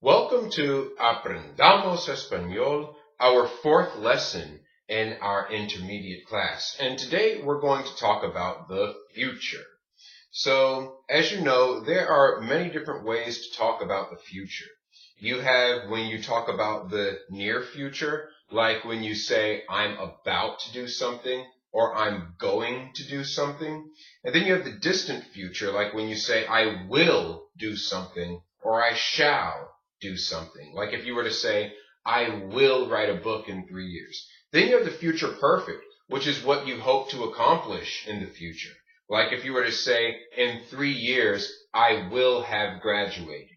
Welcome to Aprendamos Español, our fourth lesson in our intermediate class. And today we're going to talk about the future. So, as you know, there are many different ways to talk about the future. You have when you talk about the near future, like when you say, I'm about to do something, or I'm going to do something. And then you have the distant future, like when you say, I will do something, or I shall do something. Like if you were to say, I will write a book in 3 years. Then you have the future perfect, which is what you hope to accomplish in the future. Like if you were to say, in 3 years, I will have graduated.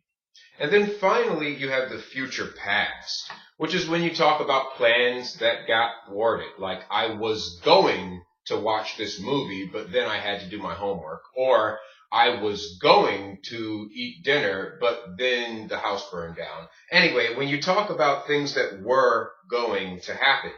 And then finally, you have the future past, which is when you talk about plans that got thwarted. Like I was going to watch this movie, but then I had to do my homework. Or I was going to eat dinner, but then the house burned down. Anyway, when you talk about things that were going to happen.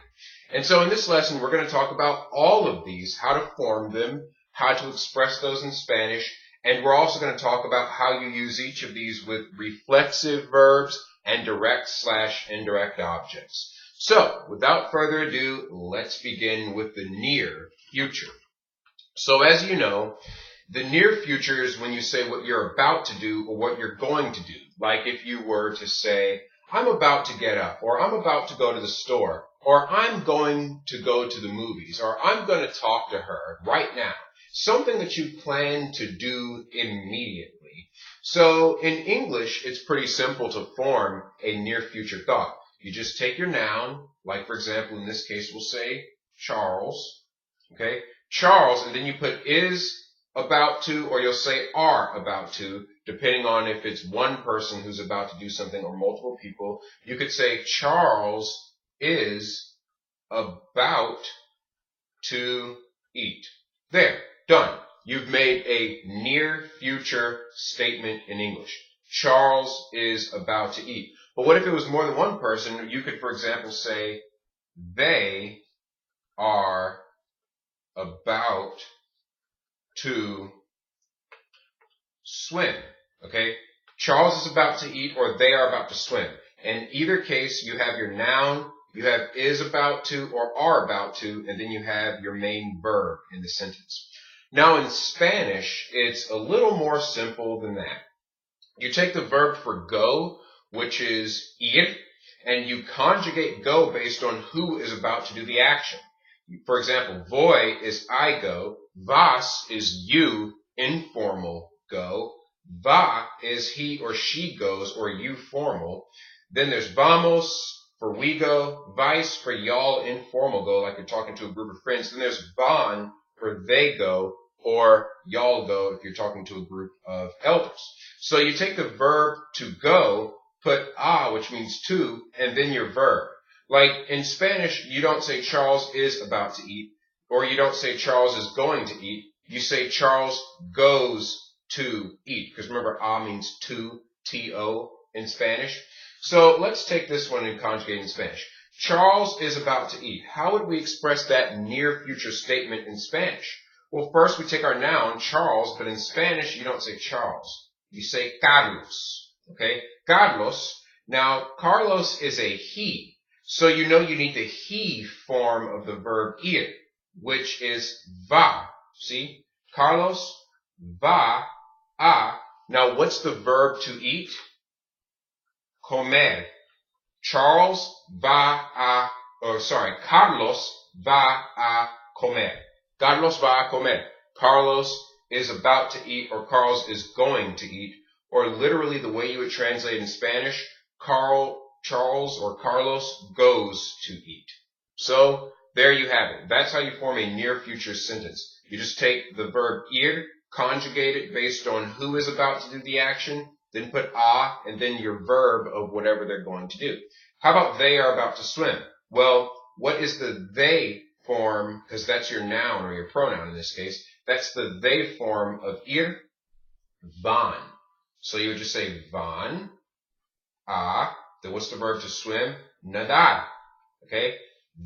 And so in this lesson, we're going to talk about all of these, how to form them, how to express those in Spanish, and we're also going to talk about how you use each of these with reflexive verbs and direct/indirect objects. So, without further ado, let's begin with the near future. So as you know, the near future is when you say what you're about to do or what you're going to do. Like if you were to say, I'm about to get up, or I'm about to go to the store, or I'm going to go to the movies, or I'm going to talk to her right now. Something that you plan to do immediately. So in English, it's pretty simple to form a near future thought. You just take your noun, like for example, in this case, we'll say Charles, okay? Charles, and then you put is about to, or you'll say are about to, depending on if it's one person who's about to do something or multiple people. You could say Charles is about to eat. There, done. You've made a near future statement in English. Charles is about to eat. But what if it was more than one person? You could, for example, say they are about to swim. Okay? Charles is about to eat, or they are about to swim. In either case, you have your noun, you have is about to or are about to, and then you have your main verb in the sentence. Now in Spanish, it's a little more simple than that. You take the verb for go, which is ir, and you conjugate go based on who is about to do the action. For example, voy is I go, vas is you, informal go, va is he or she goes, or you, formal. Then there's vamos for we go, vais for y'all, informal go, like you're talking to a group of friends. Then there's van for they go, or y'all go if you're talking to a group of elders. So you take the verb to go, put which means to, and then your verb. Like in Spanish, you don't say Charles is about to eat, or you don't say Charles is going to eat. You say Charles goes to eat, because remember, means to, T-O in Spanish. So let's take this one and conjugate in Spanish. Charles is about to eat. How would we express that near future statement in Spanish? Well, first we take our noun, Charles, but in Spanish you don't say Charles. You say Carlos, okay? Carlos. Now, Carlos is a he. So you know you need the he form of the verb ir, which is va. See? Carlos, va, a. Now, what's the verb to eat? Comer. Carlos va a comer. Carlos va a comer. Carlos is about to eat, or Carlos is going to eat, or literally the way you would translate in Spanish, Charles or Carlos goes to eat. So there you have it. That's how you form a near future sentence. You just take the verb ir, conjugate it based on who is about to do the action, then put and then your verb of whatever they're going to do. How about they are about to swim? Well, what is the they form? Because that's your noun or your pronoun in this case. That's the they form of ir, van. So you would just say van, then what's the verb to swim? Nadar. Okay?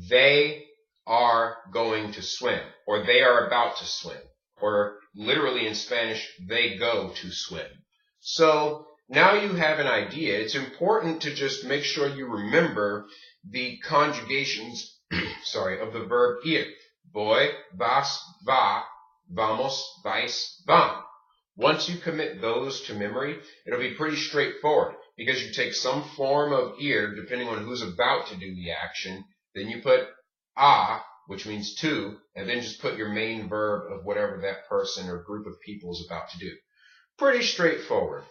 They are going to swim, or they are about to swim, or literally in Spanish, they go to swim. So now you have an idea. It's important to just make sure you remember the conjugations, of the verb ir. Voy, vas, va, vamos, vais, van. Once you commit those to memory, it'll be pretty straightforward because you take some form of ir depending on who's about to do the action. Then you put a, which means to, and then just put your main verb of whatever that person or group of people is about to do. Pretty straightforward.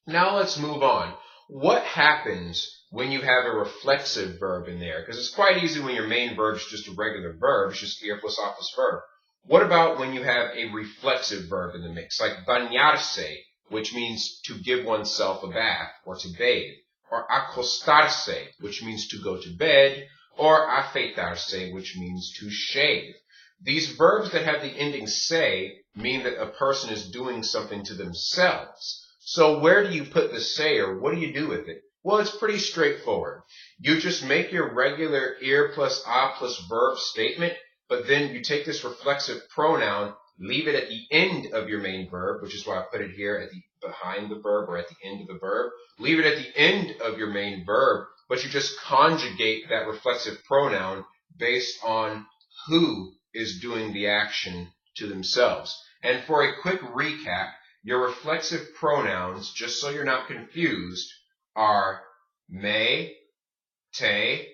Now let's move on. What happens when you have a reflexive verb in there? Because it's quite easy when your main verb is just a regular verb. It's just ir plus a plus verb. What about when you have a reflexive verb in the mix, like bañarse, which means to give oneself a bath or to bathe, or acostarse, which means to go to bed, or afeitarse, which means to shave. These verbs that have the ending se mean that a person is doing something to themselves. So where do you put the se, or what do you do with it? Well, it's pretty straightforward. You just make your regular ir plus a plus verb statement, but then you take this reflexive pronoun, leave it at the end of your main verb, which is why I put it here at the behind the verb or at the end of the verb. Leave it at the end of your main verb, but you just conjugate that reflexive pronoun based on who is doing the action to themselves. And for a quick recap, your reflexive pronouns, just so you're not confused, are me, te,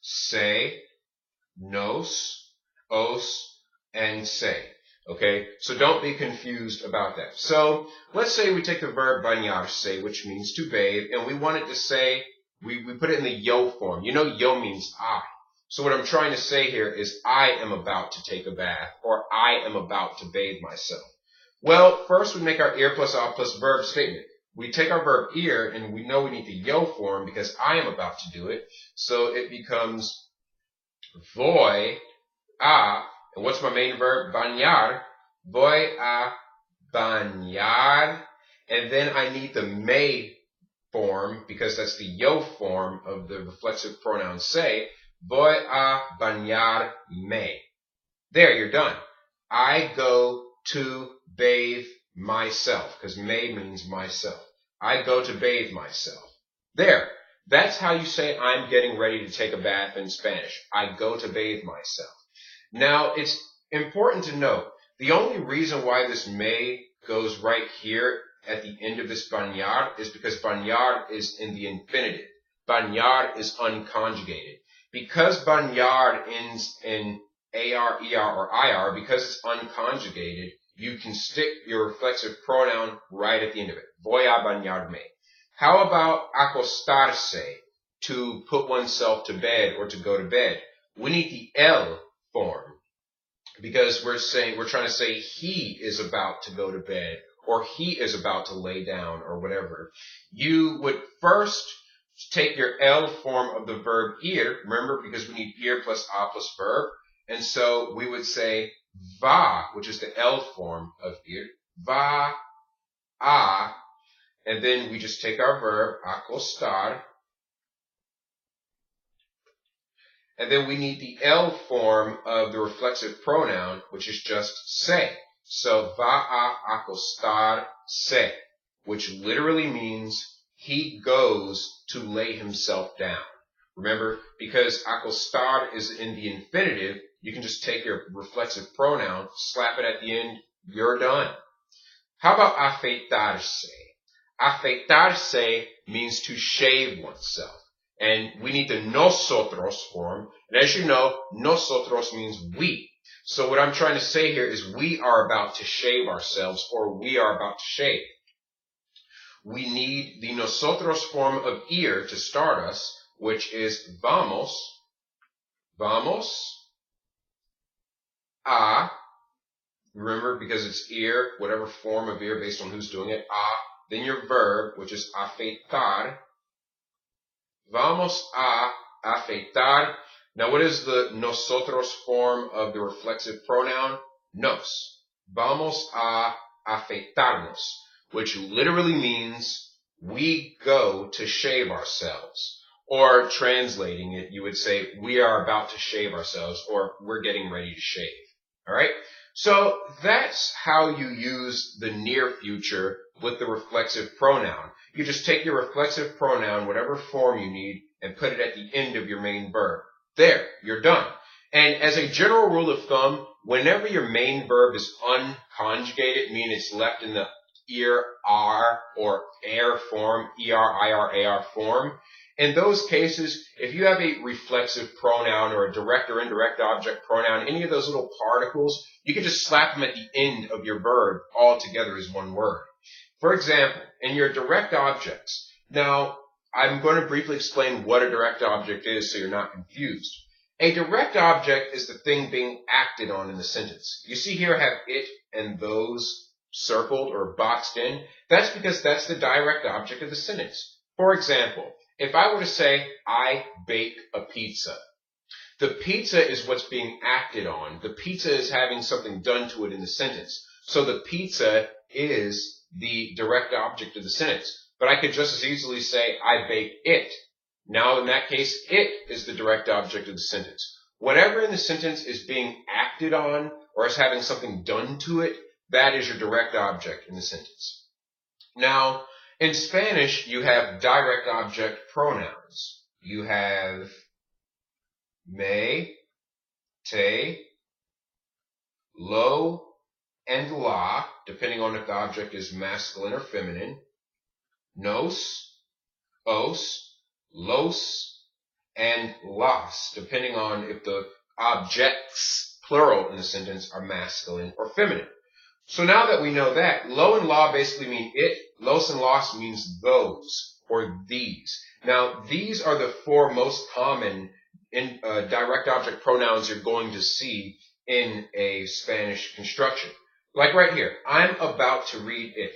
se, nos, os, and se. Okay, so don't be confused about that. So let's say we take the verb bañarse, which means to bathe, and we want it to say, we put it in the yo form. You know yo means I. So what I'm trying to say here is I am about to take a bath, or I am about to bathe myself. Well, first we make our ir plus a plus verb statement. We take our verb ir, and we know we need the yo form because I am about to do it. So it becomes voy a, and what's my main verb? Bañar. Voy a bañar. And then I need the me form because that's the yo form of the reflexive pronoun se. Voy a bañar me. There, you're done. I go to bathe myself, because me means myself. I go to bathe myself. There. That's how you say I'm getting ready to take a bath in Spanish. I go to bathe myself. Now, it's important to note, the only reason why this me goes right here at the end of this bañar is because bañar is in the infinitive. Bañar is unconjugated. Because bañar ends in AR, ER, or IR, because it's unconjugated, you can stick your reflexive pronoun right at the end of it. Voy a bañarme. How about acostarse, to put oneself to bed or to go to bed? We need the el form because we're trying to say he is about to go to bed or he is about to lay down or whatever. You would first take your el form of the verb ir, remember, because we need ir plus a plus verb. And so we would say va, which is the el form of ir, va a, and then we just take our verb acostar, and then we need the el form of the reflexive pronoun, which is just se. So va a acostar se, which literally means he goes to lay himself down. Remember, because acostar is in the infinitive, you can just take your reflexive pronoun, slap it at the end, you're done. How about afeitarse? Afeitarse means to shave oneself. And we need the nosotros form. And as you know, nosotros means we. So what I'm trying to say here is we are about to shave ourselves, or we are about to shave. We need the nosotros form of ir to start us, which is vamos, a, remember, because it's ir, whatever form of ir based on who's doing it, a, then your verb, which is afeitar, vamos a afeitar. Now what is the nosotros form of the reflexive pronoun? Nos. Vamos a afeitarnos, which literally means we go to shave ourselves. Or translating it, you would say we are about to shave ourselves, or we're getting ready to shave. All right? So that's how you use the near future with the reflexive pronoun. You just take your reflexive pronoun, whatever form you need, and put it at the end of your main verb. There, you're done. And as a general rule of thumb, whenever your main verb is unconjugated, meaning it's left in the er or air form, er form, in those cases, if you have a reflexive pronoun or a direct or indirect object pronoun, any of those little particles, you can just slap them at the end of your verb all together as one word. For example, in your direct objects, now I'm going to briefly explain what a direct object is so you're not confused. A direct object is the thing being acted on in the sentence. You see here I have it and those circled or boxed in. That's because that's the direct object of the sentence. For example, if I were to say, I bake a pizza, the pizza is what's being acted on. The pizza is having something done to it in the sentence. So the pizza is the direct object of the sentence. But I could just as easily say, I bake it. Now, in that case, it is the direct object of the sentence. Whatever in the sentence is being acted on or is having something done to it, that is your direct object in the sentence. Now, in Spanish, you have direct object pronouns. You have me, te, lo, and la, depending on if the object is masculine or feminine, nos, os, los, and las, depending on if the objects, plural in the sentence, are masculine or feminine. So now that we know that, lo and la basically mean it, los and las means those or these. Now, these are the four most common direct object pronouns you're going to see in a Spanish construction. Like right here, I'm about to read it.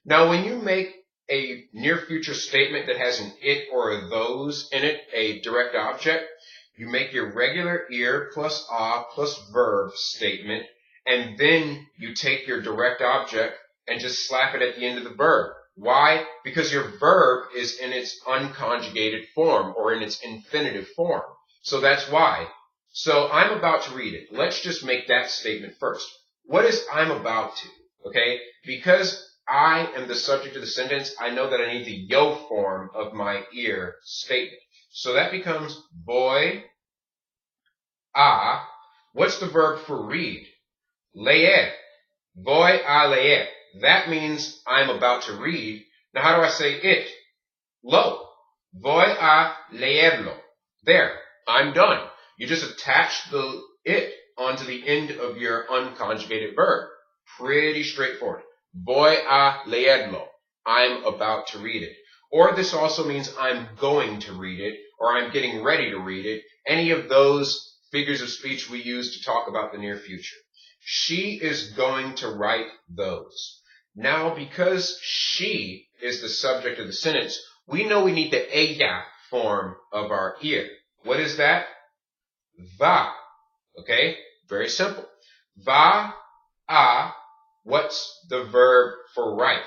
Now, when you make a near future statement that has an it or a those in it, a direct object, you make your regular ir plus a plus verb statement, and then you take your direct object and just slap it at the end of the verb. Why? Because your verb is in its unconjugated form or in its infinitive form. So that's why. So I'm about to read it. Let's just make that statement first. What is I'm about to? Okay? Because I am the subject of the sentence, I know that I need the yo form of my ir statement. So that becomes voy a. What's the verb for read? Leer. Voy a leer. That means I'm about to read. Now how do I say it? Lo. Voy a leerlo. There. I'm done. You just attach the it onto the end of your unconjugated verb. Pretty straightforward. Voy a leerlo. I'm about to read it. Or this also means I'm going to read it, or I'm getting ready to read it. Any of those figures of speech we use to talk about the near future. She is going to write those. Now, because she is the subject of the sentence, we know we need the ella form of our ir. What is that? Va. Okay? Very simple. Va a. What's the verb for write?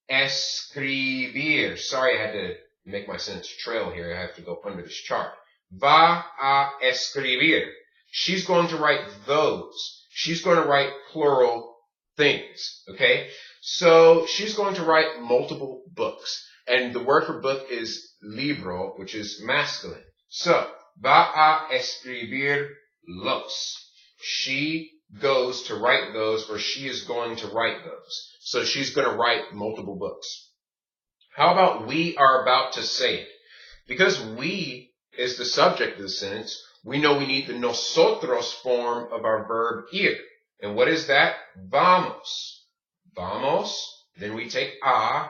Escribir. Sorry, I had to make my sentence trail here. I have to go under this chart. Va a escribir. She's going to write those. She's going to write plural things. Okay? So she's going to write multiple books. And the word for book is libro, which is masculine. So, va a escribir los. She goes to write those, or she is going to write those. So she's going to write multiple books. How about we are about to say it? Because we is the subject of the sentence, we know we need the nosotros form of our verb ir. And what is that? Vamos. Vamos. Then we take a.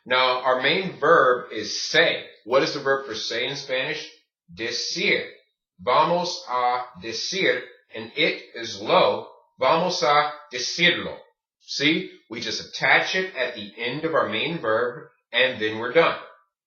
Now, our main verb is say. What is the verb for say in Spanish? Decir. Vamos a decir. And it is lo. Vamos a decirlo. See? We just attach it at the end of our main verb, and then we're done.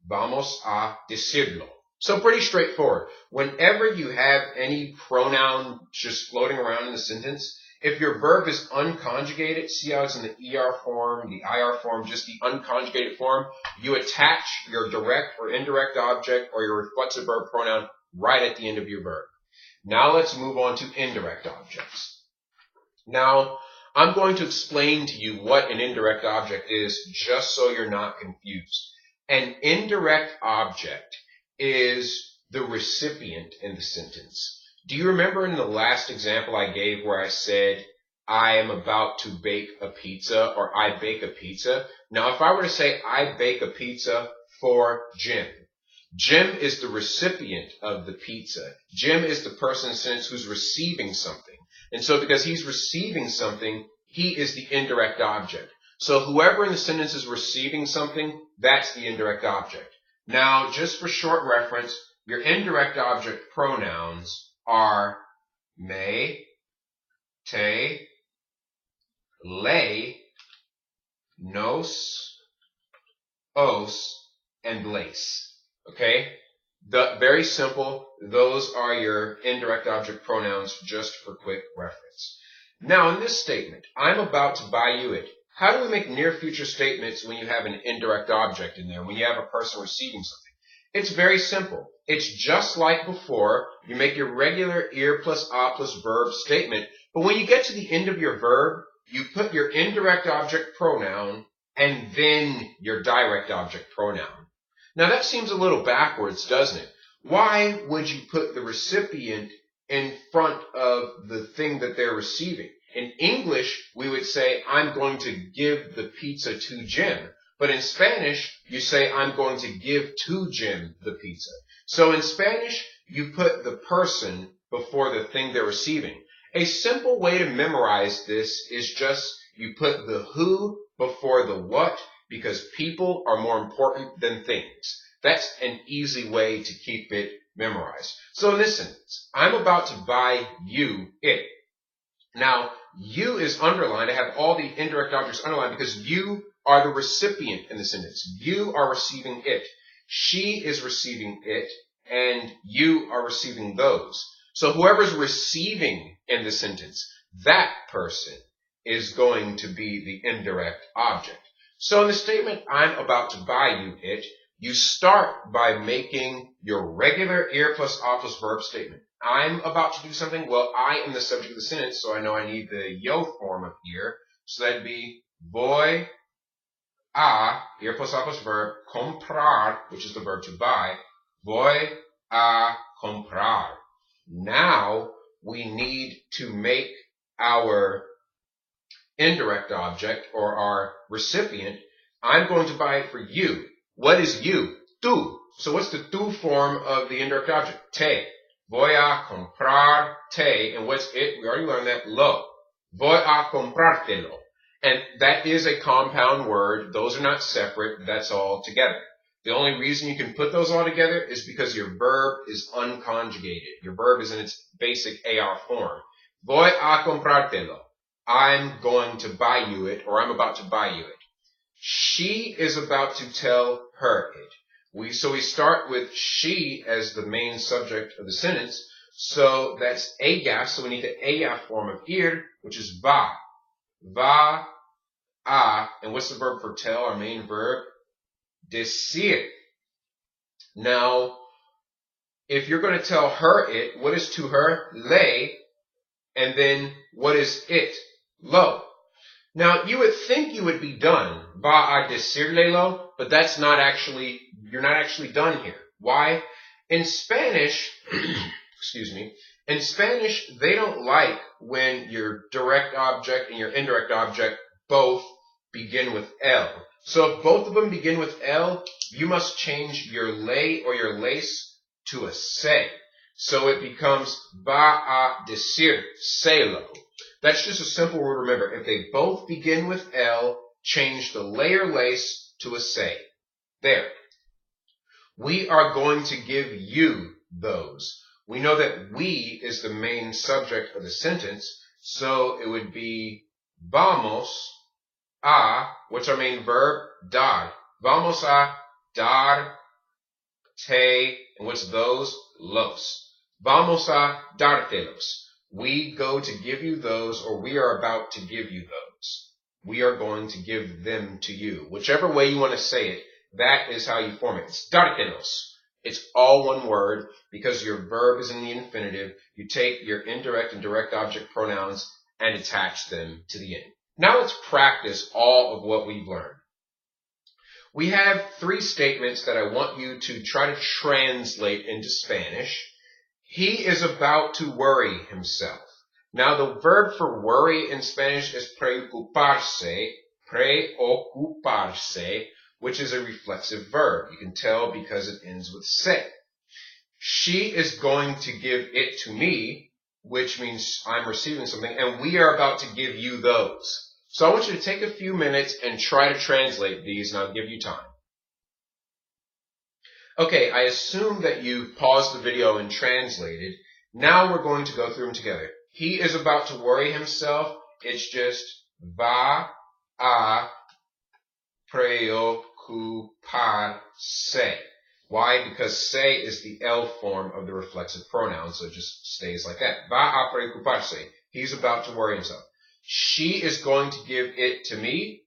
Vamos a decirlo. So pretty straightforward. Whenever you have any pronoun just floating around in the sentence, if your verb is unconjugated, see how it's in the ER form, the IR form, just the unconjugated form, you attach your direct or indirect object or your reflexive verb pronoun right at the end of your verb. Now let's move on to indirect objects. Now, I'm going to explain to you what an indirect object is just so you're not confused. An indirect object is the recipient in the sentence. Do you remember in the last example I gave where I said, I am about to bake a pizza, or I bake a pizza? Now, if I were to say, I bake a pizza for Jim, Jim is the recipient of the pizza. Jim is the person in the sentence who's receiving something. And so because he's receiving something, he is the indirect object. So whoever in the sentence is receiving something, that's the indirect object. Now, just for short reference, your indirect object pronouns are me, te, le, nos, os, and les. Okay? Very simple. Those are your indirect object pronouns, just for quick reference. Now, in this statement, I'm about to buy you it. How do we make near future statements when you have an indirect object in there, when you have a person receiving something? It's very simple. It's just like before. You make your regular ir plus a plus verb statement, but when you get to the end of your verb, you put your indirect object pronoun and then your direct object pronoun. Now that seems a little backwards, doesn't it? Why would you put the recipient in front of the thing that they're receiving? In English, we would say, I'm going to give the pizza to Jim. But in Spanish, you say, I'm going to give to Jim the pizza. So in Spanish, you put the person before the thing they're receiving. A simple way to memorize this is just you put the who before the what, because people are more important than things. That's an easy way to keep it memorized. So in this sentence, I'm about to buy you it. Now, you is underlined. I have all the indirect objects underlined because you are the recipient in the sentence. You are receiving it. She is receiving it, and you are receiving those. So whoever's receiving in the sentence, that person is going to be the indirect object. So in the statement, I'm about to buy you it, you start by making your regular ir plus a plus verb statement. I'm about to do something. Well, I am the subject of the sentence, so I know I need the yo form of ir. So that'd be voy a, ir plus a plus verb, comprar, which is the verb to buy. Voy a comprar. Now we need to make our indirect object, or our recipient. I'm going to buy it for you. What is you? Tú. So what's the tú form of the indirect object? Te. Voy a comprar te. And what's it? We already learned that. Lo. Voy a comprártelo. And that is a compound word. Those are not separate. That's all together. The only reason you can put those all together is because your verb is unconjugated. Your verb is in its basic AR form. Voy a comprártelo. I'm going to buy you it, or I'm about to buy you it. She is about to tell her it. So we start with she as the main subject of the sentence. So that's ella. So we need the ella form of ir, which is va. Va a. And what's the verb for tell, our main verb? Decir. Now, if you're going to tell her it, what is to her? Le. And then what is it? Lo. Now, you would think you would be done, va a decirle lo, but that's not actually, you're not actually done here. Why? In Spanish, excuse me, in Spanish, they don't like when your direct object and your indirect object both begin with L. So if both of them begin with L, you must change your le or your lace to a se. So it becomes va a decir, celo. That's just a simple word to remember. If they both begin with L, change the le or lace to a se. There. We are going to give you those. We know that we is the main subject of the sentence, so it would be vamos a, what's our main verb? Dar. Vamos a dar te, and what's those? Los. Vamos a dártelos. We go to give you those, or we are about to give you those. We are going to give them to you. Whichever way you want to say it, that is how you form it. It's dártelos. It's all one word because your verb is in the infinitive. You take your indirect and direct object pronouns, and attach them to the end. Now let's practice all of what we've learned. We have 3 statements that I want you to try to translate into Spanish. He is about to worry himself. Now the verb for worry in Spanish is preocuparse, which is a reflexive verb. You can tell because it ends with se. She is going to give it to me, which means I'm receiving something, and we are about to give you those. So I want you to take a few minutes and try to translate these, and I'll give you time. Okay, I assume that you've paused the video and translated. Now we're going to go through them together. He is about to worry himself. It's just va a preocuparse. Why? Because se is the L form of the reflexive pronoun, so it just stays like that. Va a preocuparse. He's about to worry himself. She is going to give it to me.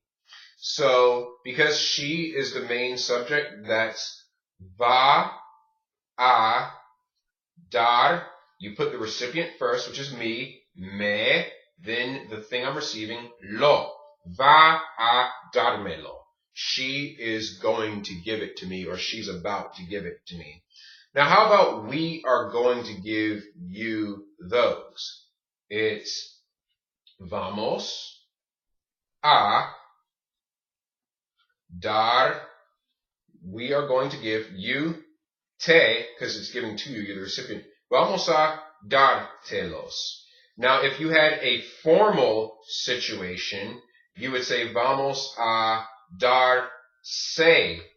So, because she is the main subject, that's va a dar. You put the recipient first, which is me, me, then the thing I'm receiving, lo. Va a dármelo. She is going to give it to me, or she's about to give it to me. Now, how about we are going to give you those? It's vamos a dar. We are going to give you te, because it's giving to you, you're the recipient. Vamos a dártelos. Now, if you had a formal situation, you would say vamos a dárselos,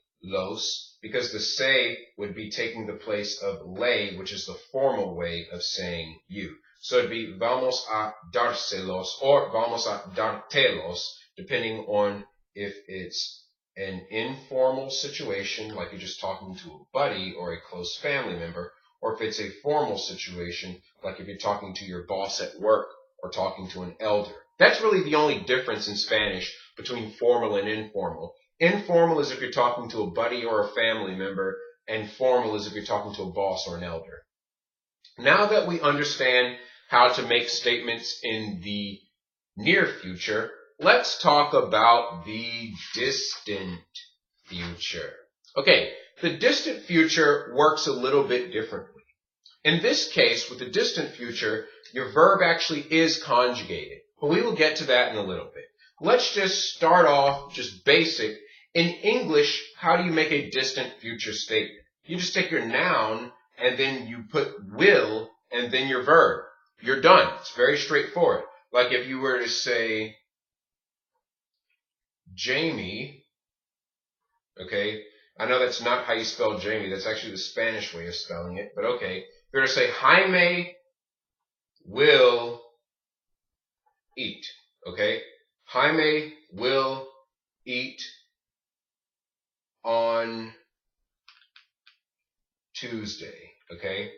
because the se would be taking the place of le, which is the formal way of saying you. So it'd be vamos a dárselos or vamos a dártelos, depending on if it's an informal situation, like you're just talking to a buddy or a close family member, or if it's a formal situation, like if you're talking to your boss at work or talking to an elder. That's really the only difference in Spanish between formal and informal. Informal is if you're talking to a buddy or a family member, and formal is if you're talking to a boss or an elder. Now that we understand how to make statements in the near future, let's talk about the distant future. Okay, the distant future works a little bit differently. In this case, with the distant future, your verb actually is conjugated. But we will get to that in a little bit. Let's just start off just basic. In English, how do you make a distant future statement? You just take your noun and then you put will and then your verb. You're done. It's very straightforward. Like if you were to say Jamie, okay, I know that's not how you spell Jamie. That's actually the Spanish way of spelling it, but okay. If you were to say Jaime will eat, okay? Jaime will eat on Tuesday, okay?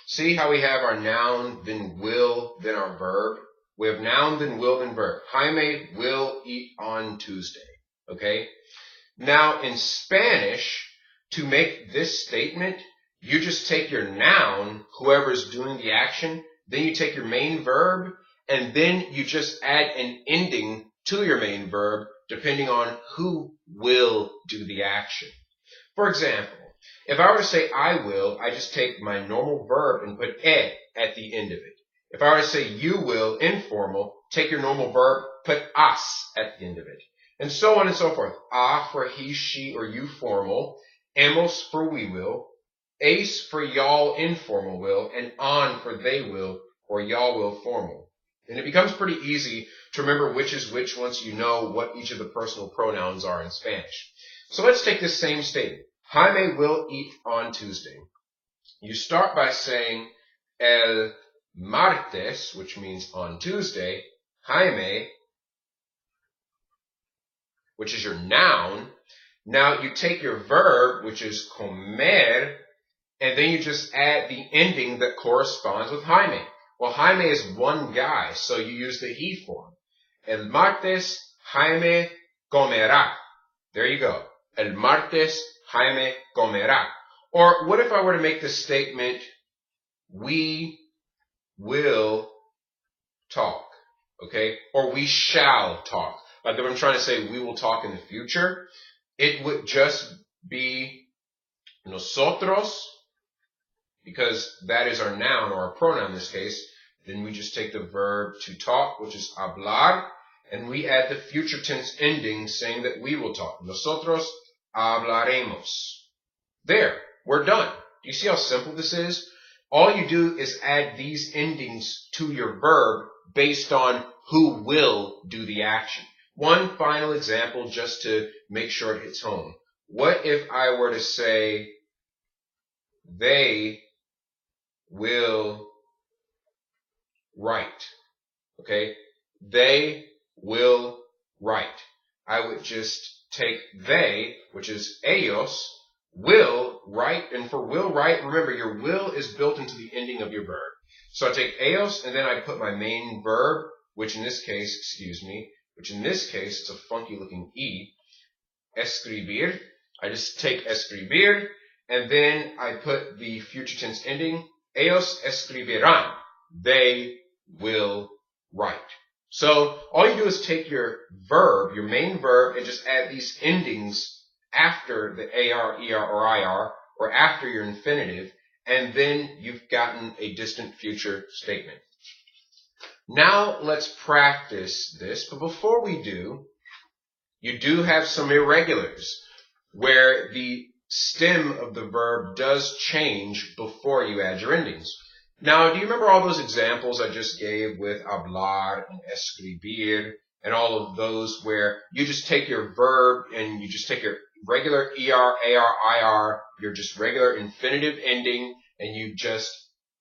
See how we have our noun, then will, then our verb? We have noun, then will, then verb. Jaime will eat on Tuesday, okay? Now, in Spanish, to make this statement, you just take your noun, whoever's doing the action, then you take your main verb, and then you just add an ending to your main verb, depending on who will do the action. For example, if I were to say I will, I just take my normal verb and put e at the end of it. If I were to say you will, informal, take your normal verb, put as at the end of it. And so on and so forth. A for he, she, or you, formal. Hemos for we will. Es for y'all, informal will. And on for they will, or y'all will, formal. And it becomes pretty easy to remember which is which once you know what each of the personal pronouns are in Spanish. So let's take this same statement. Jaime will eat on Tuesday. You start by saying el martes, which means on Tuesday. Jaime, which is your noun. Now you take your verb, which is comer, and then you just add the ending that corresponds with Jaime. Well, Jaime is one guy, so you use the he form. El martes, Jaime comerá. There you go. El martes, Jaime comerá. Or what if I were to make the statement, we will talk? okay? Or we shall talk. Like if I'm trying to say we will talk in the future, it would just be nosotros, because that is our noun or our pronoun in this case. Then we just take the verb to talk, which is hablar, and we add the future tense ending saying that we will talk. Nosotros hablaremos. There, we're done. Do you see how simple this is? All you do is add these endings to your verb based on who will do the action. One final example just to make sure it hits home. What if I were to say, they will write? Okay? They will write. I would just take they, which is ellos, will write, and for will write, remember your will is built into the ending of your verb. So I take ellos and then I put my main verb, which in this case, it's a funky looking E, escribir. I just take escribir and then I put the future tense ending, ellos escribirán. They will write. So all you do is take your verb, your main verb, and just add these endings after the AR, ER, or IR, or after your infinitive, and then you've gotten a distant future statement. Now let's practice this, but before we do, you do have some irregulars where the stem of the verb does change before you add your endings. Now, do you remember all those examples I just gave with hablar and escribir and all of those where you just take your verb and you just take your regular ER, AR, IR, your just regular infinitive ending, and you just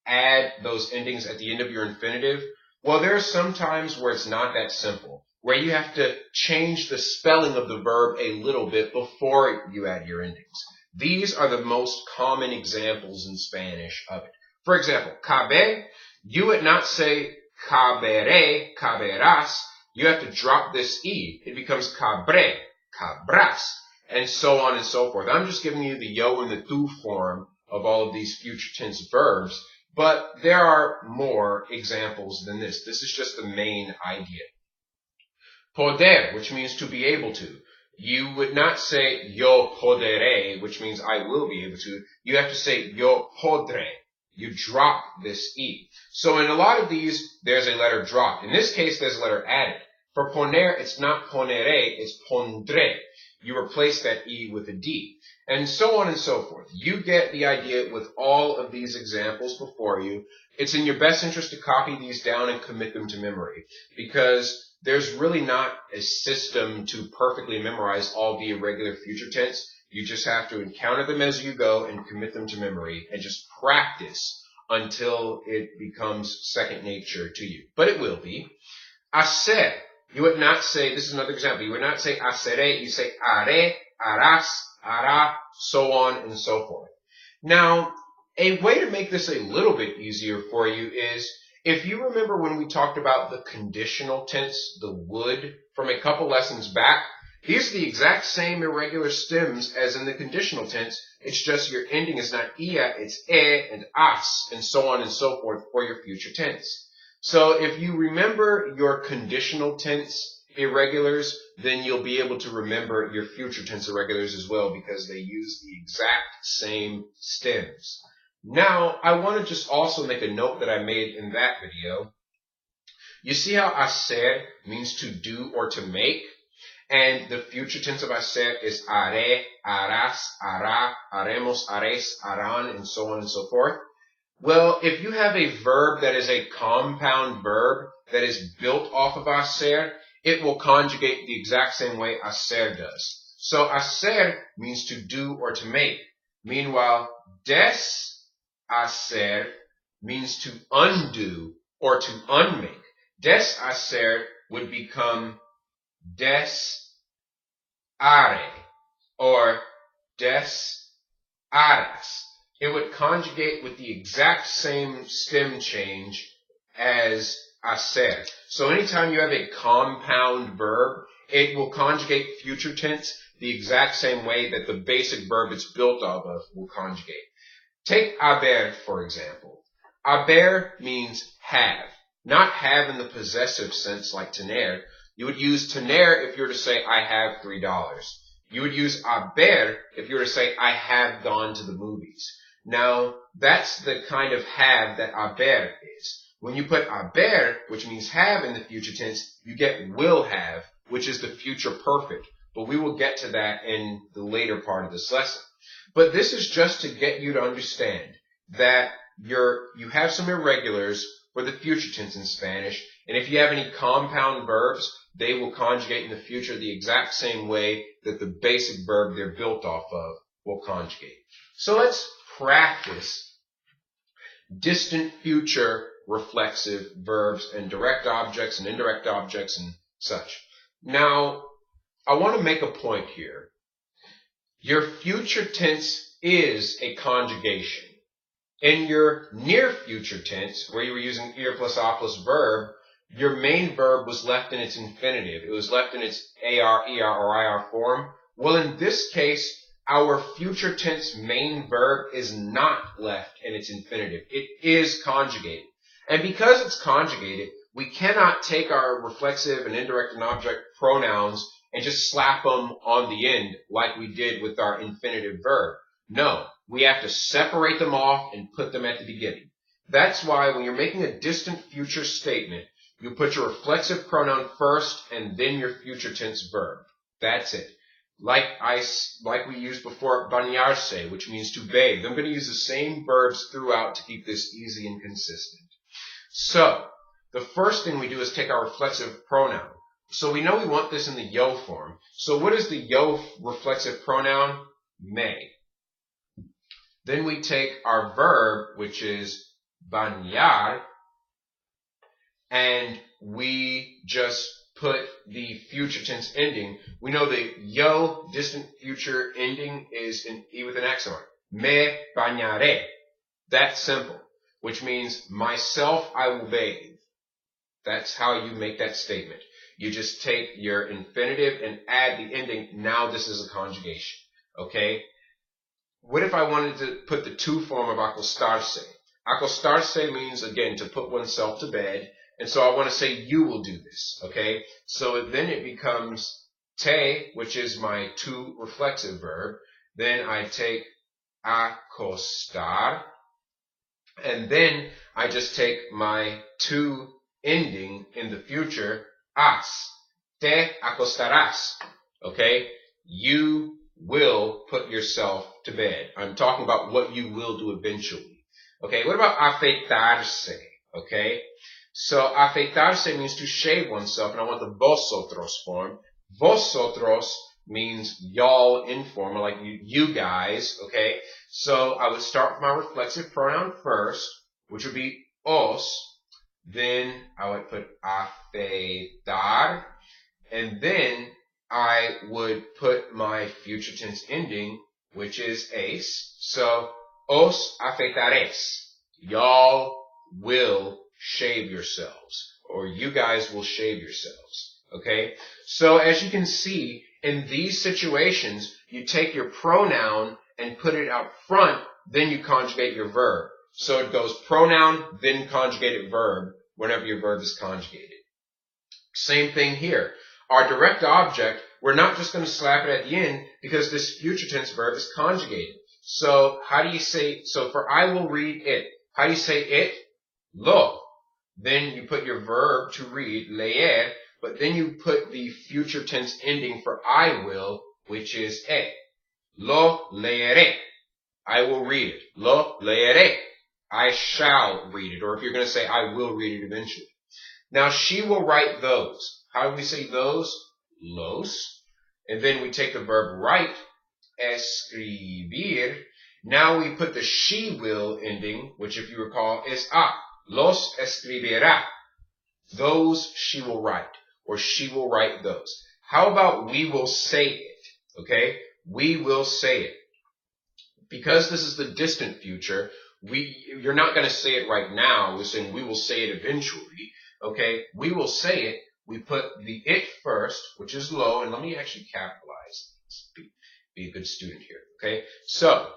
add those endings at the end of your infinitive? Well, there are some times where it's not that simple, where you have to change the spelling of the verb a little bit before you add your endings. These are the most common examples in Spanish of it. For example, caber, you would not say cabere, caberás. You have to drop this E. It becomes cabre, cabras, and so on and so forth. I'm just giving you the yo and the tu form of all of these future tense verbs, but there are more examples than this. This is just the main idea. Poder, which means to be able to. You would not say yo poderé, which means I will be able to. You have to say yo podré. You drop this E. So in a lot of these, there's a letter dropped. In this case, there's a letter added. For poner, it's not poneré, it's pondré. You replace that E with a D. And so on and so forth. You get the idea with all of these examples before you. It's in your best interest to copy these down and commit them to memory, because there's really not a system to perfectly memorize all the irregular future tense. You just have to encounter them as you go and commit them to memory and just practice until it becomes second nature to you. But it will be. Hacer. You would not say, this is another example, you would not say haceré, you say haré, harás, hará, so on and so forth. Now, a way to make this a little bit easier for you is, if you remember when we talked about the conditional tense, the would, from a couple lessons back, these are the exact same irregular stems as in the conditional tense. It's just your ending is not ia, it's e and as, and so on and so forth for your future tense. So if you remember your conditional tense irregulars, then you'll be able to remember your future tense irregulars as well, because they use the exact same stems. Now, I want to just also make a note that I made in that video. You see how hacer means to do or to make? And the future tense of hacer is haré, harás, hará, haremos, haréis, harán, and so on and so forth. Well, if you have a verb that is a compound verb that is built off of hacer, it will conjugate the exact same way hacer does. So hacer means to do or to make. Meanwhile, deshacer means to undo or to unmake. Deshacer would become desharé or desharás. It would conjugate with the exact same stem change as hacer. So anytime you have a compound verb, it will conjugate future tense the exact same way that the basic verb it's built off of will conjugate. Take haber, for example. Haber means have. not have in the possessive sense like tener. You would use tener if you were to say, I have $3. You would use haber if you were to say, I have gone to the movies. Now, that's the kind of have that haber is. When you put haber, which means have in the future tense, you get will have, which is the future perfect. But we will get to that in the later part of this lesson. But this is just to get you to understand that you have some irregulars for the future tense in Spanish, and if you have any compound verbs, they will conjugate in the future the exact same way that the basic verb they're built off of will conjugate. So let's practice distant future reflexive verbs and direct objects and indirect objects and such. Now, I want to make a point here. Your future tense is a conjugation. In your near future tense, where you were using ir plus a plus verb, your main verb was left in its infinitive. It was left in its AR, ER, or IR form. Well, in this case, our future tense main verb is not left in its infinitive. It is conjugated. And because it's conjugated, we cannot take our reflexive and indirect and object pronouns and just slap them on the end like we did with our infinitive verb. No, we have to separate them off and put them at the beginning. That's why when you're making a distant future statement, you put your reflexive pronoun first and then your future tense verb. That's it. Like we used before, bañarse, which means to bathe. I'm going to use the same verbs throughout to keep this easy and consistent. So, the first thing we do is take our reflexive pronoun. So we know we want this in the yo form. So what is the yo reflexive pronoun? Me. Then we take our verb, which is bañar, and we just put the future tense ending. We know the yo distant future ending is in E with an accent mark. Me bañaré. That's simple, which means myself I will bathe. That's how you make that statement. You just take your infinitive and add the ending. Now this is a conjugation. Okay? What if I wanted to put the to form of acostarse? Acostarse means, again, to put oneself to bed. And so I want to say you will do this. Okay? So then it becomes te, which is my to reflexive verb. Then I take acostar. And then I just take my to ending in the future, as. Te acostarás. Okay? You will put yourself to bed. I'm talking about what you will do eventually. Okay? What about afeitarse? Okay? So afeitarse means to shave oneself, and I want the vosotros form. Vosotros means y'all informal, like you guys. Okay? So I would start with my reflexive pronoun first, which would be os. Then I would put afeitar, and then I would put my future tense ending, which is es. So, os afeitares. Y'all will shave yourselves, or you guys will shave yourselves. Okay? So, as you can see, in these situations, you take your pronoun and put it out front, then you conjugate your verb. So it goes pronoun, then conjugated verb, whenever your verb is conjugated. Same thing here. Our direct object, we're not just going to slap it at the end because this future tense verb is conjugated. So how do you say, so for I will read it. How do you say it? Lo. Then you put your verb to read, leer, but then you put the future tense ending for I will, which is e. Lo leeré. I will read it. Lo leeré. I shall read it. Or if you're going to say I will read it eventually. Now she will write those. How do we say those? Los. And then we take the verb write, escribir. Now we put the she will ending, which if you recall is a. Los escribirá. Those she will write. Or she will write those. How about we will say it? Okay? We will say it. Because this is the distant future, you're not going to say it right now. We're saying we will say it eventually. Okay? We will say it. We put the it first, which is lo, and let me actually capitalize. Be a good student here. Okay? So,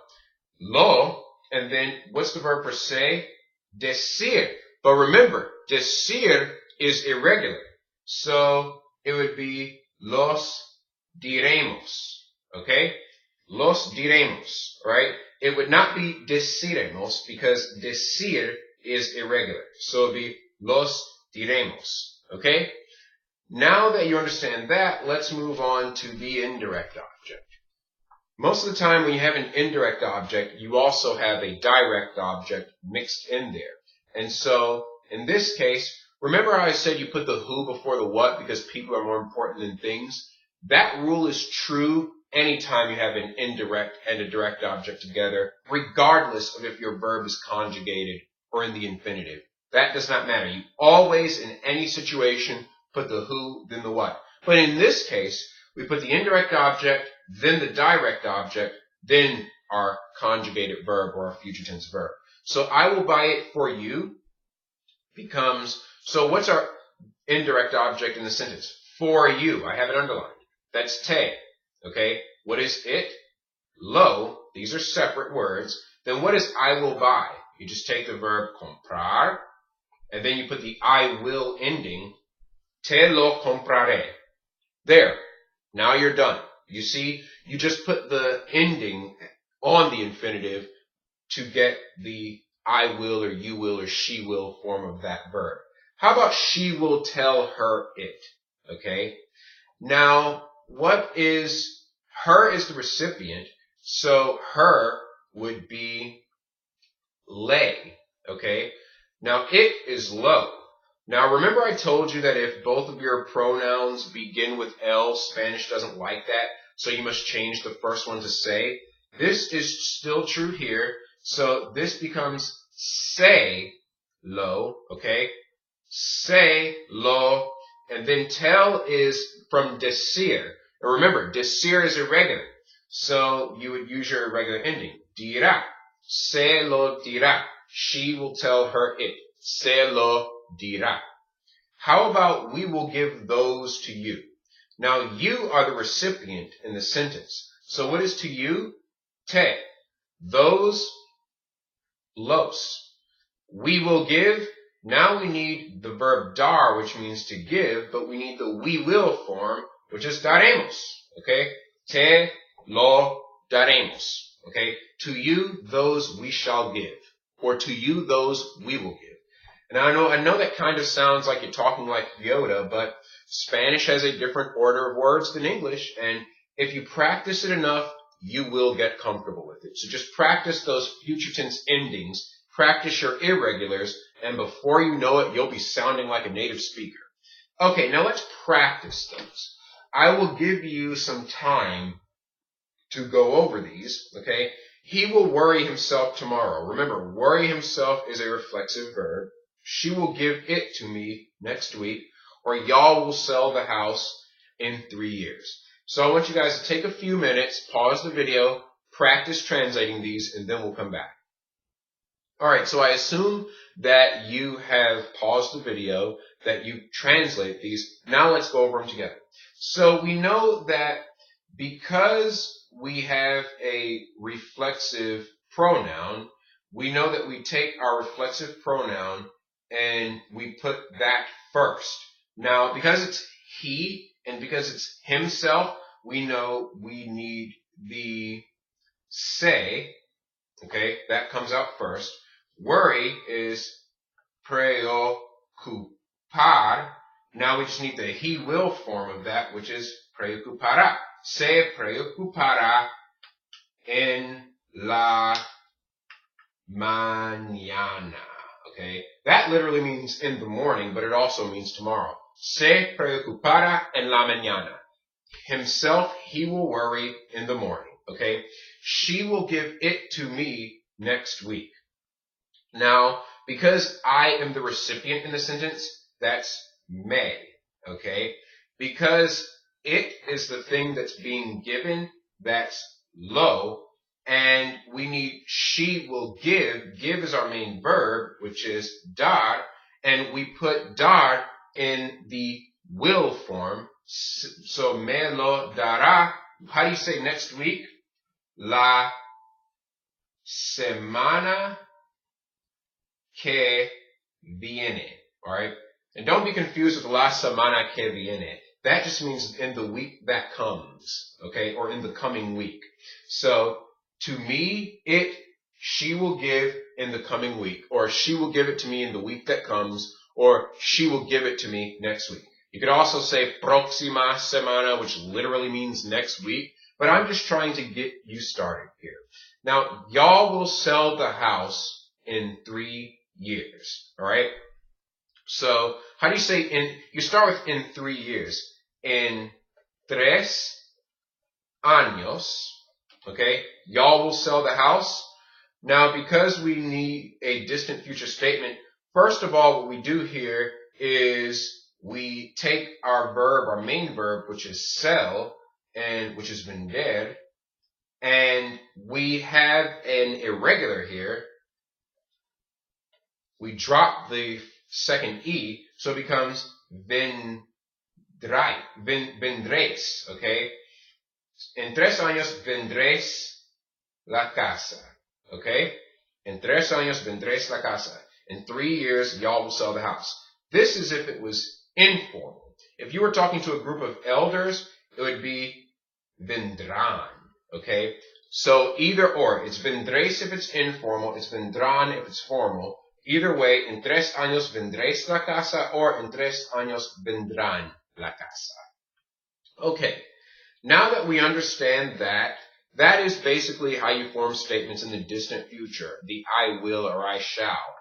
lo, and then what's the verb for say? Decir. But remember, decir is irregular. So it would be los diremos. Okay? Los diremos, right? It would not be deciremos because decir is irregular. So it would be los diremos. Okay? Now that you understand that, let's move on to the indirect object. Most of the time when you have an indirect object, you also have a direct object mixed in there. And so, in this case, remember how I said you put the who before the what because people are more important than things? That rule is true anytime you have an indirect and a direct object together, regardless of if your verb is conjugated or in the infinitive. That does not matter. You always, in any situation, put the who, then the what. But in this case, we put the indirect object, then the direct object, then our conjugated verb or our future tense verb. So I will buy it for you becomes, so what's our indirect object in the sentence? For you. I have it underlined. That's te. Okay? What is it? Lo. These are separate words. Then what is I will buy? You just take the verb comprar, and then you put the I will ending. Te lo compraré. There. Now you're done. You see, you just put the ending on the infinitive to get the I will or you will or she will form of that verb. How about she will tell her it? Okay. Now, what is, her is the recipient, so her would be lay. Okay. Now, it is lo. Now, remember I told you that if both of your pronouns begin with L, Spanish doesn't like that, so you must change the first one to say. This is still true here, so this becomes say lo, okay? Say lo, and then tell is from decir. And remember, decir is irregular, so you would use your irregular ending. Dirá. Se lo dirá. She will tell her it. Se lo dirá. How about we will give those to you? Now, you are the recipient in the sentence. So what is to you? Te. Those, los. We will give. Now we need the verb dar, which means to give, but we need the we will form, which is daremos. Okay? Te lo daremos. Okay? To you, those we shall give. Or to you, those we will give. And I know that kind of sounds like you're talking like Yoda, but Spanish has a different order of words than English, and if you practice it enough, you will get comfortable with it. So just practice those future tense endings, practice your irregulars, and before you know it, you'll be sounding like a native speaker. Okay, now let's practice those. I will give you some time to go over these, okay? He will worry himself tomorrow. Remember, worry himself is a reflexive verb. She will give it to me next week, or y'all will sell the house in 3 years. So I want you guys to take a few minutes, pause the video, practice translating these, and then we'll come back. Alright, so I assume that you have paused the video, that you translate these. Now let's go over them together. So we know that because we have a reflexive pronoun, we know that we take our reflexive pronoun and we put that first. Now, because it's he and because it's himself, we know we need the se, okay, that comes out first. Worry is preocupar. Now we just need the he will form of that, which is preocupará. Se preocupará en la mañana. Okay, that literally means in the morning, but it also means tomorrow. Se preocupará en la mañana. Himself, he will worry in the morning. Okay, she will give it to me next week. Now, because I am the recipient in the sentence, that's may. Okay, because it is the thing that's being given, that's lo. And we need she will give. Give is our main verb, which is dar. And we put dar in the will form. So me lo dará. How do you say next week? La semana que viene. all right? And don't be confused with la semana que viene. That just means in the week that comes, okay? Or in the coming week. So, to me, she will give in the coming week, or she will give it to me in the week that comes, or she will give it to me next week. You could also say próxima semana, which literally means next week, but I'm just trying to get you started here. Now, y'all will sell the house in 3 years, all right? So, how do you say you start with in 3 years. En 3 años, okay? Y'all will sell the house. Now, because we need a distant future statement, first of all, what we do here is we take our verb, our main verb, which is sell, and which is vender, and we have an irregular here. We drop the second E, so it becomes vendréis, okay? En 3 años vendréis la casa, okay? En 3 años vendréis la casa. In 3 years, y'all will sell the house. This is if it was informal. If you were talking to a group of elders, it would be vendrán, okay? So either or. It's vendréis if it's informal. It's vendrán if it's formal. Either way, en 3 años vendréis la casa, or en 3 años vendrán la casa. Okay, now that we understand that, that is basically how you form statements in the distant future, the I will or I shall.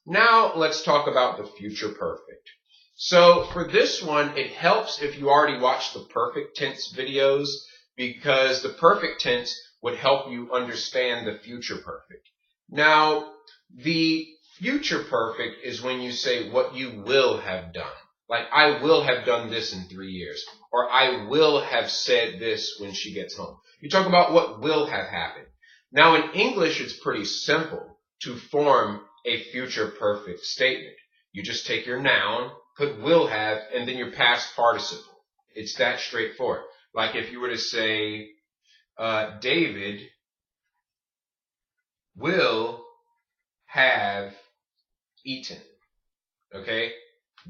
Now let's talk about the future perfect. So for this one, it helps if you already watched the perfect tense videos, because the perfect tense would help you understand the future perfect. Now, the future perfect is when you say what you will have done. Like, I will have done this in 3 years. Or I will have said this when she gets home. You talk about what will have happened. Now, in English, it's pretty simple to form a future perfect statement. You just take your noun, put will have, and then your past participle. It's that straightforward. Like if you were to say, David will have eaten. Okay?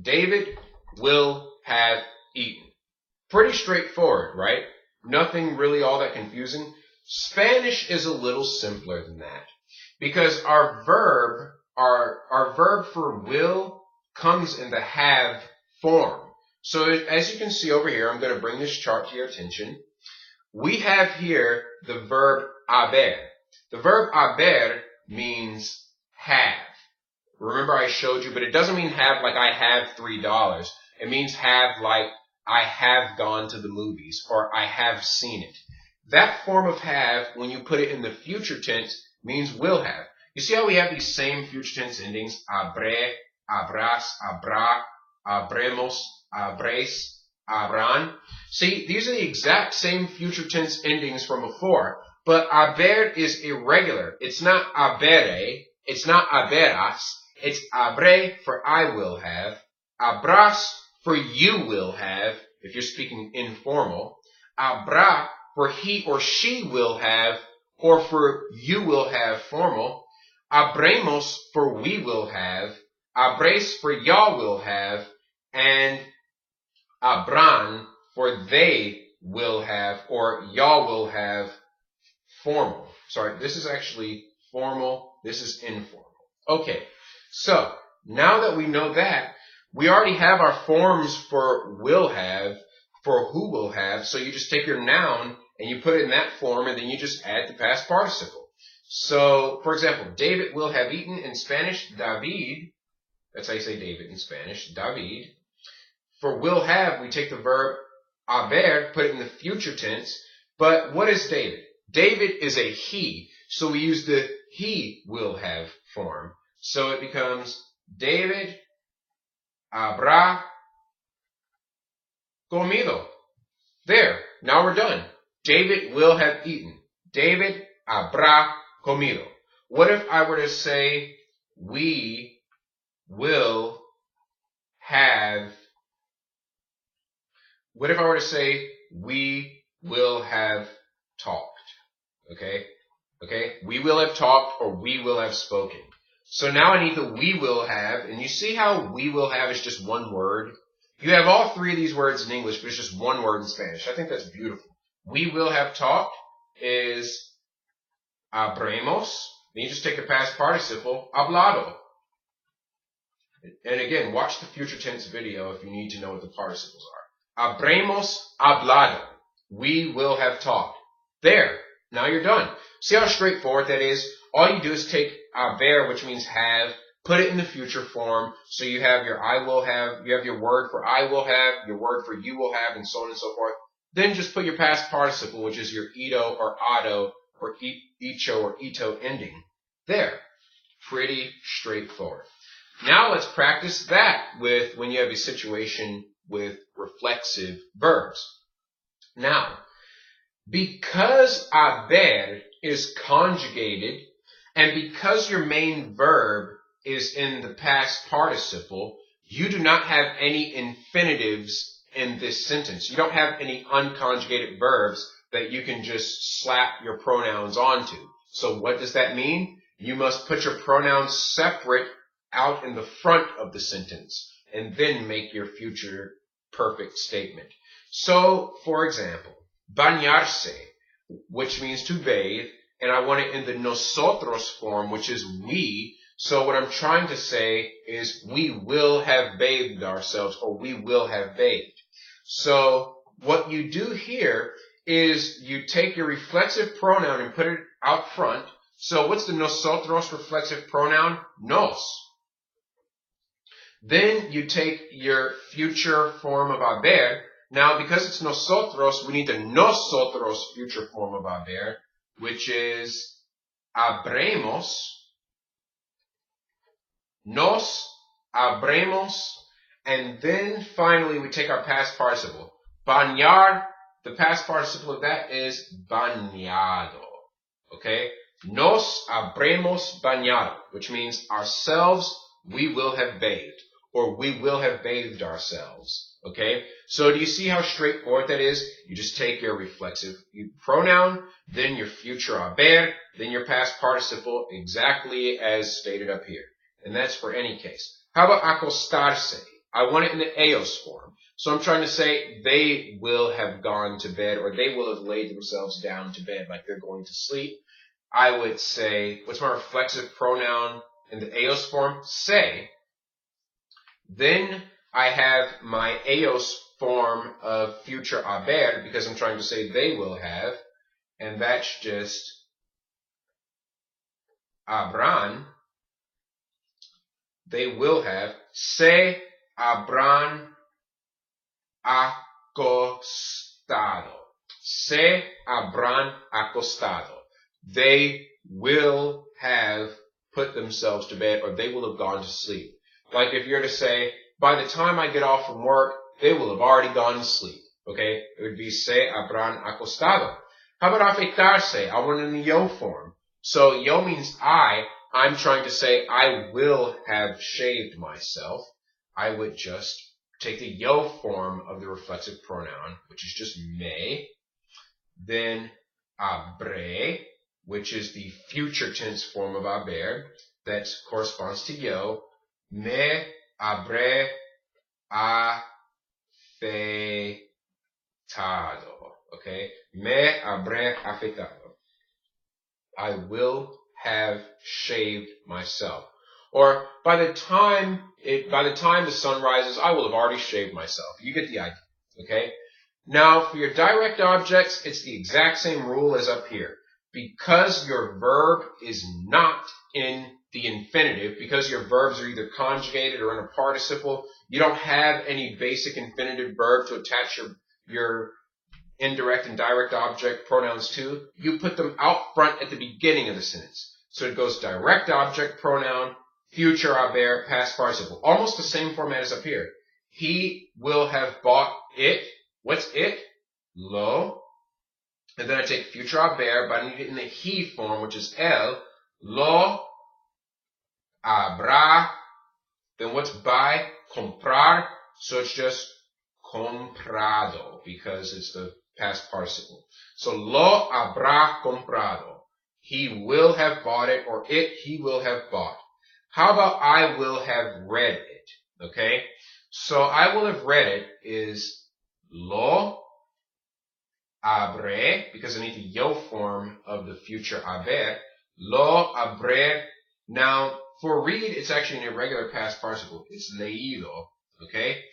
David will have eaten. Pretty straightforward, right? Nothing really all that confusing. Spanish is a little simpler than that, because our verb for will comes in the have form. So as you can see over here, I'm going to bring this chart to your attention. We have here the verb haber. The verb haber means have. Remember I showed you, but it doesn't mean have like I have $3. It means have like I have gone to the movies, or I have seen it. That form of have, when you put it in the future tense, means will have. You see how we have these same future tense endings? Habré, habrás, habrá, habremos, habréis, habrán. See, these are the exact same future tense endings from before, but haber is irregular. It's not habere, it's not haberás, it's habré for I will have, habrás for you will have, if you're speaking informal, habrá for he or she will have, or for you will have formal, habremos for we will have, habréis for y'all will have, and habrán for they will have, or y'all will have formal. Sorry, this is actually formal, this is informal. Okay, so now that we know that, we already have our forms for will have, for who will have, so you just take your noun and you put it in that form, and then you just add the past participle. So, for example, David will have eaten in Spanish, David. That's how you say David in Spanish, David. For will have, we take the verb haber, put it in the future tense. But what is David? David is a he, so we use the he will have form. So it becomes David habrá comido. There, now we're done. David will have eaten. David habrá comido. What if I were to say, we will have, what if I were to say, we will have talked? Okay? We will have talked, or we will have spoken. So now I need the we will have, and you see how we will have is just one word? You have all three of these words in English, but it's just one word in Spanish. I think that's beautiful. We will have talked is habremos. Then you just take the past participle, hablado. And again, watch the future tense video if you need to know what the participles are. Habremos hablado. We will have talked. There. Now you're done. See how straightforward that is? All you do is take haber, which means have, put it in the future form. So you have your I will have, you have your word for I will have, your word for you will have, and so on and so forth. Then just put your past participle, which is your ito or ado or icho or ito ending. There. Pretty straightforward. Now let's practice that with when you have a situation with reflexive verbs. Now, because haber is conjugated, and because your main verb is in the past participle, you do not have any infinitives in this sentence. You don't have any unconjugated verbs that you can just slap your pronouns onto. So what does that mean? You must put your pronouns separate out in the front of the sentence and then make your future perfect statement. So, for example, bañarse, which means to bathe, and I want it in the nosotros form, which is we. So what I'm trying to say is we will have bathed ourselves, or we will have bathed. So what you do here is you take your reflexive pronoun and put it out front. So what's the nosotros reflexive pronoun? Nos. Then you take your future form of haber. Now, because it's nosotros, we need the nosotros future form of haber, which is habremos. Nos habremos. And then finally, we take our past participle. Bañar, the past participle of that is bañado. Okay? Nos habremos bañado, which means ourselves, we will have bathed, or we will have bathed ourselves. Okay? So do you see how straightforward that is? You just take your reflexive pronoun, then your future haber, then your past participle, exactly as stated up here. And that's for any case. How about acostarse? I want it in the eos form. So I'm trying to say they will have gone to bed, or they will have laid themselves down to bed like they're going to sleep. I would say, what's my reflexive pronoun in the eos form? Se. Then I have my eos form of future haber, because I'm trying to say they will have, and that's just habrán. They will have. Se habrán acostado. Se habrán acostado. They will have put themselves to bed, or they will have gone to sleep. Like if you're to say, by the time I get off from work, they will have already gone to sleep. Okay? It would be se habrán acostado. How about afeitarse? I want it in the yo form. So yo means I'm trying to say I will have shaved myself. I would just take the yo form of the reflexive pronoun, which is just me. Then habré, which is the future tense form of haber. That corresponds to yo. Me habré afeitado. Okay? Me habré afeitado. I will have shaved myself. Or by the time the sun rises, I will have already shaved myself. You get the idea. Okay? Now, for your direct objects, it's the exact same rule as up here. Because your verb is not in the infinitive, because your verbs are either conjugated or in a participle, you don't have any basic infinitive verb to attach your indirect and direct object pronouns to. You put them out front at the beginning of the sentence. So it goes direct object pronoun, future haber, past participle. Almost the same format as up here. He will have bought it. What's it? Lo. And then I take future haber, but I need it in the he form, which is el. Lo habrá. Then what's buy? Comprar. So it's just comprado, because it's the past participle. So lo habrá comprado. He will have bought it, or he will have bought. How about I will have read it? Okay? So I will have read it is lo habré, because I need the yo form of the future haber. Lo habré. Now, for read, it's actually an irregular past participle. It's leído. Okay?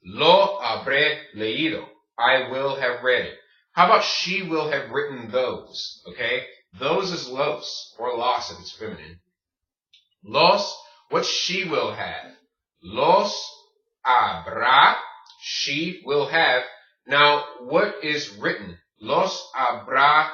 Lo habré leído. I will have read it. How about she will have written those? Okay? Those is los, or los if it's feminine. Los, what she will have? Los habrá, she will have. Now, what is written? Los habrá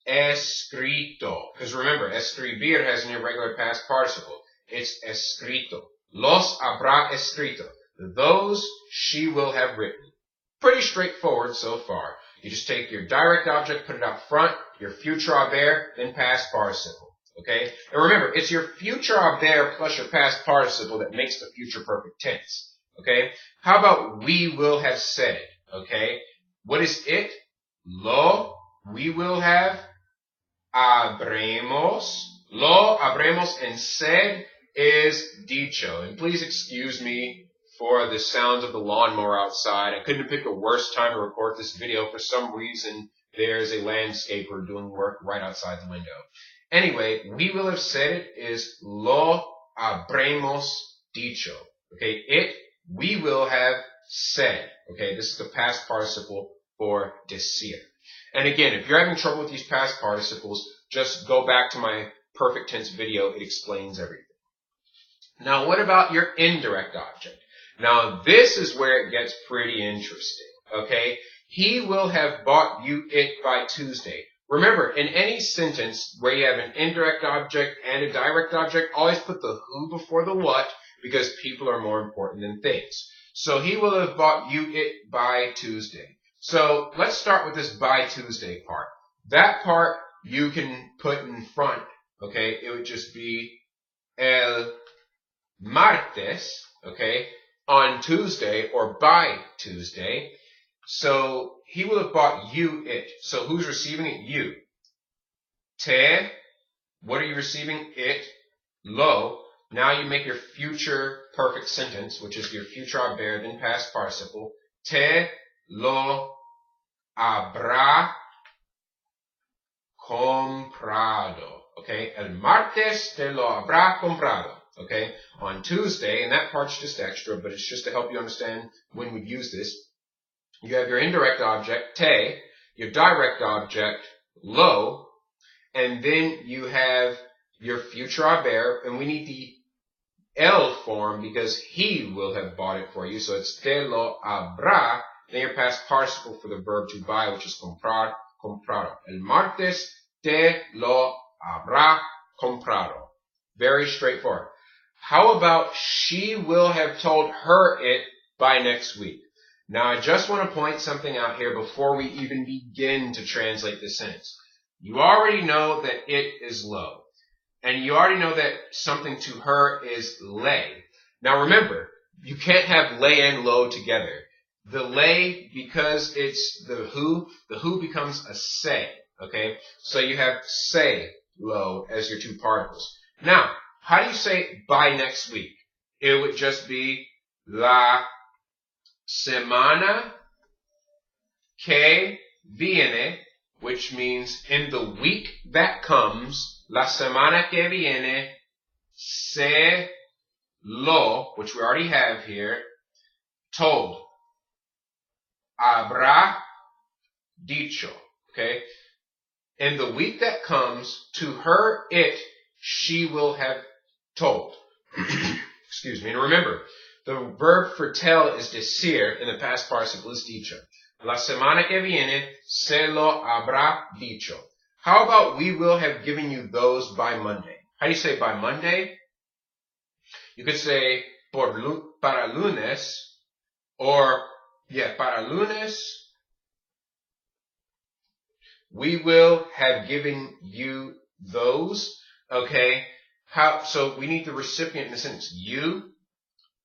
escrito. Because remember, escribir has an irregular past participle. It's escrito. Los habrá escrito. Those she will have written. Pretty straightforward so far. You just take your direct object, put it out front, your future haber, then past participle. Okay? And remember, it's your future haber plus your past participle that makes the future perfect tense. Okay? How about we will have said? Okay? What is it? Lo, we will have, habremos. Lo, habremos, and said is dicho. And please excuse me for the sounds of the lawnmower outside. I couldn't have picked a worse time to record this video. For some reason, there's a landscaper doing work right outside the window. Anyway, we will have said it is lo habremos dicho. Okay, it, we will have said. Okay, this is the past participle for decir. And again, if you're having trouble with these past participles, just go back to my perfect tense video. It explains everything. Now, what about your indirect object? Now, this is where it gets pretty interesting. Okay, he will have bought you it by Tuesday. Remember, in any sentence where you have an indirect object and a direct object, always put the who before the what, because people are more important than things. So he will have bought you it by Tuesday. So let's start with this by Tuesday part. That part you can put in front. Okay, it would just be el martes, okay, on Tuesday or by Tuesday. So he will have bought you it. So who's receiving it? You. Te, what are you receiving? It. Lo. Now you make your future perfect sentence, which is your future haber, then past participle. Te lo habrá comprado. Okay? El martes te lo habrá comprado. Okay? On Tuesday, and that part's just extra, but it's just to help you understand when we use this. You have your indirect object, te, your direct object, lo, and then you have your future haber, and we need the el form because he will have bought it for you. So it's te lo habrá, then your past participle for the verb to buy, which is comprar, comprado. El martes te lo habrá comprado. Very straightforward. How about she will have told her it by next week? Now, I just want to point something out here before we even begin to translate this sentence. You already know that it is lo. And you already know that something to her is lay. Now, remember, you can't have lay and lo together. The lay, because it's the who becomes a say. Okay? So you have say, lo, as your two particles. Now, how do you say by next week? It would just be la semana que viene, which means in the week that comes, la semana que viene, se lo, which we already have here, told, habrá dicho, okay? In the week that comes, to her it, she will have told. Excuse me. And remember, the verb for tell is decir, and the past participle is dicho. La semana que viene se lo habrá dicho. How about we will have given you those by Monday? How do you say by Monday? You could say para lunes, or para lunes. We will have given you those. Okay. So we need the recipient in the sentence. You,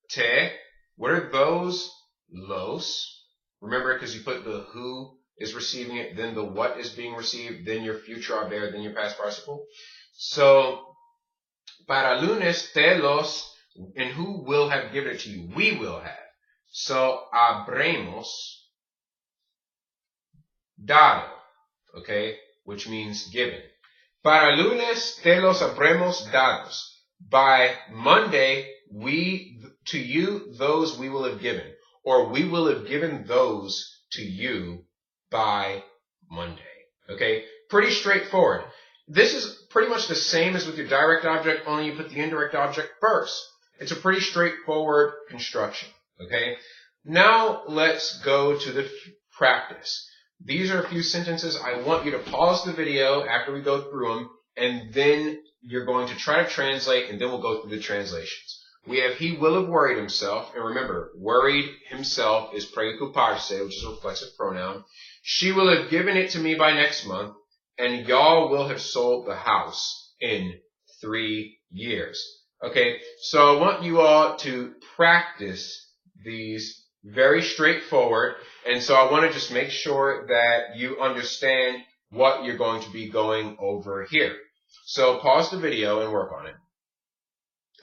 te. What are those? Los. Remember, because you put the who is receiving it, then the what is being received, then your future haber, then your past participle. So Para lunes te los, and who will have given it to you? We will have. So, habremos dado, okay, which means given. Para lunes te los habremos dados. By Monday, to you, those we will have given. Or we will have given those to you by Monday. Okay? Pretty straightforward. This is pretty much the same as with your direct object, only you put the indirect object first. It's a pretty straightforward construction. Okay? Now let's go to the practice. These are a few sentences. I want you to pause the video after we go through them, and then you're going to try to translate, and then we'll go through the translations. We have he will have worried himself, and remember, worried himself is preocuparse, which is a reflexive pronoun. She will have given it to me by next month, and y'all will have sold the house in 3 years. Okay, so I want you all to practice these very straightforward, and so I want to just make sure that you understand what you're going to be going over here. So pause the video and work on it.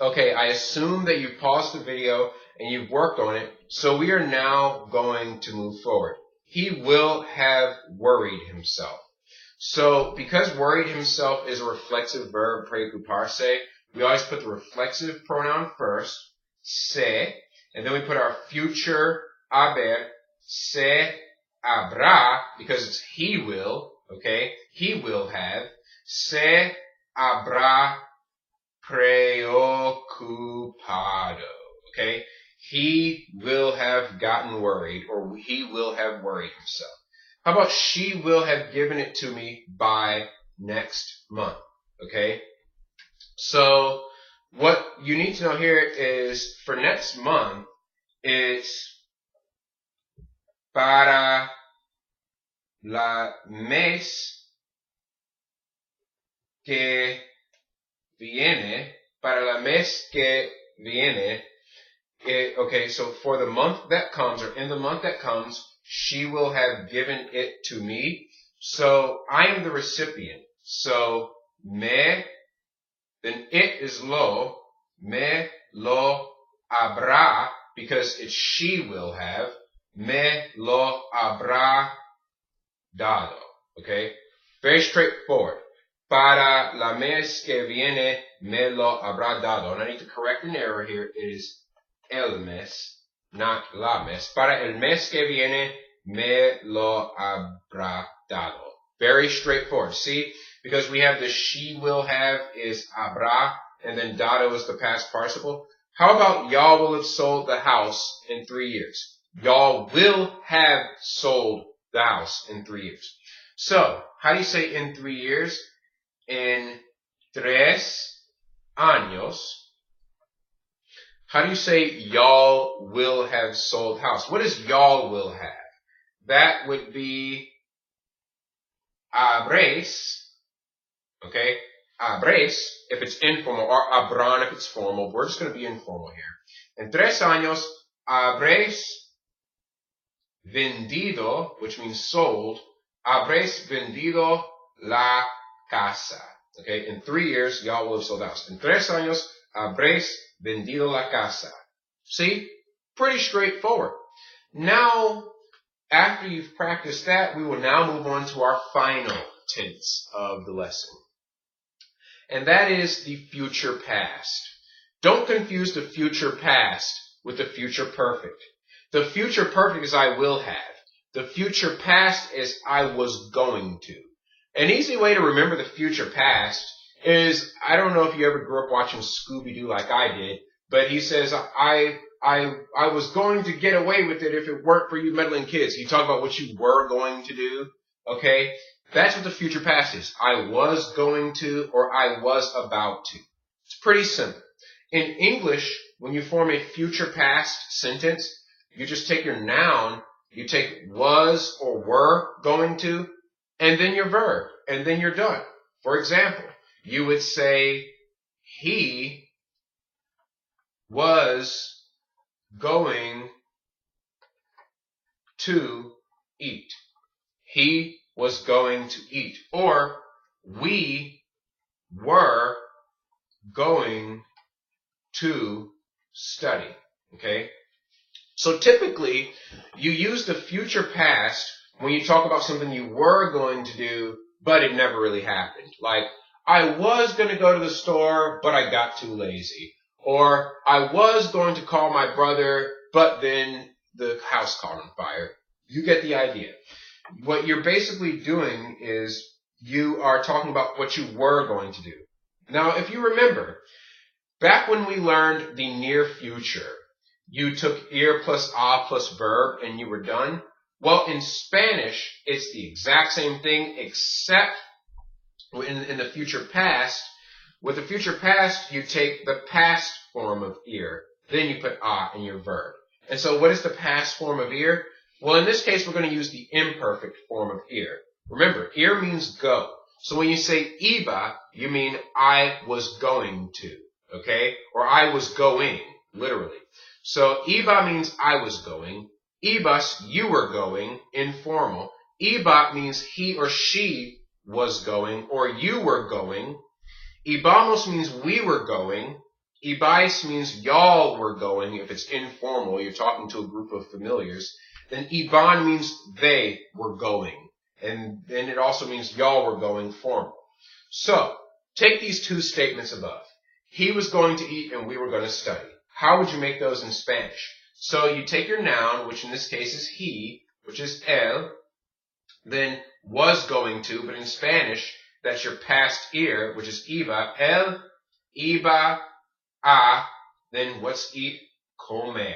Okay, I assume that you've paused the video and you've worked on it, so we are now going to move forward. He will have worried himself. So because worried himself is a reflexive verb, preocuparse, we always put the reflexive pronoun first, se, and then we put our future haber, se habrá, because it's he will, okay? He will have, se habrá preocupado, okay? He will have gotten worried, or he will have worried himself. How about she will have given it to me by next month, okay? So what you need to know here is for next month, it's para la mes que viene, para la mes que viene. Okay, so for the month that comes, or in the month that comes, she will have given it to me. So I am the recipient. So me, then it is lo, me lo habrá, because it's she will have, me lo habrá dado. Okay, very straightforward. Para la mes que viene, me lo habrá dado. And I need to correct an error here. It is el mes, not la mes. Para el mes que viene, me lo habrá dado. Very straightforward. See, because we have the she will have is habrá, and then dado is the past participle. How about y'all will have sold the house in 3 years? Y'all will have sold the house in 3 years. So, how do you say in 3 years? En 3 años. How do you say y'all will have sold house? What is y'all will have? That would be habréis, okay? Habréis, if it's informal, or habrán if it's formal. We're just going to be informal here. En 3 años, habréis vendido, which means sold, habréis vendido la casa. Okay, in 3 years, y'all will have sold the house. En 3 años, habréis vendido la casa. See? Pretty straightforward. Now, after you've practiced that, we will now move on to our final tense of the lesson. And that is the future past. Don't confuse the future past with the future perfect. The future perfect is I will have. The future past is I was going to. An easy way to remember the future past is, I don't know if you ever grew up watching Scooby-Doo like I did, but he says, I was going to get away with it if it weren't for you meddling kids. You talk about what you were going to do, okay? That's what the future past is. I was going to, or I was about to. It's pretty simple. In English, when you form a future past sentence, you just take your noun, you take was or were going to, and then your verb, and then you're done. For example, you would say, he was going to eat. He was going to eat. Or, we were going to study. Okay? So typically, you use the future past when you talk about something you were going to do, but it never really happened. Like, I was going to go to the store, but I got too lazy. Or, I was going to call my brother, but then the house caught on fire. You get the idea. What you're basically doing is you are talking about what you were going to do. Now, if you remember, back when we learned the near future, you took ir plus a plus verb and you were done. Well, in Spanish, it's the exact same thing, except in the future past. With the future past, you take the past form of ir, then you put a in your verb. And so what is the past form of ir? Well, in this case, we're going to use the imperfect form of ir. Remember, ir means go. So when you say iba, you mean I was going to, okay? Or I was going, literally. So iba means I was going. Ibas, you were going, informal. Iba means he or she was going, or you were going. Ibamos means we were going. Ibais means y'all were going. If it's informal, you're talking to a group of familiars. Then iban means they were going. And then it also means y'all were going formal. So, take these two statements above. He was going to eat and we were going to study. How would you make those in Spanish? So you take your noun, which in this case is he, which is él, then was going to, but in Spanish, that's your past ir, which is iba. Él iba a, then what's eat? Comer.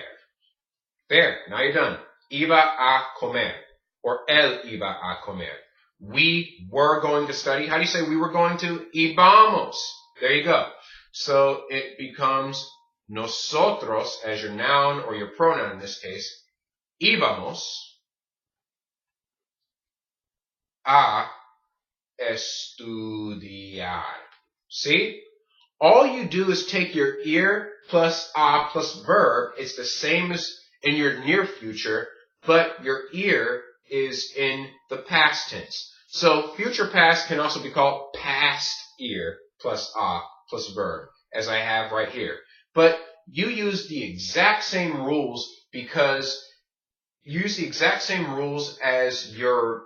There, now you're done. Iba a comer, or él iba a comer. We were going to study. How do you say we were going to? Íbamos. There you go. So it becomes nosotros as your noun or your pronoun in this case. Íbamos a estudiar. See? All you do is take your ir plus a plus verb. It's the same as in your near future, but your ir is in the past tense. So future past can also be called past ir plus a plus verb, as I have right here. But you use the exact same rules because you use the exact same rules as your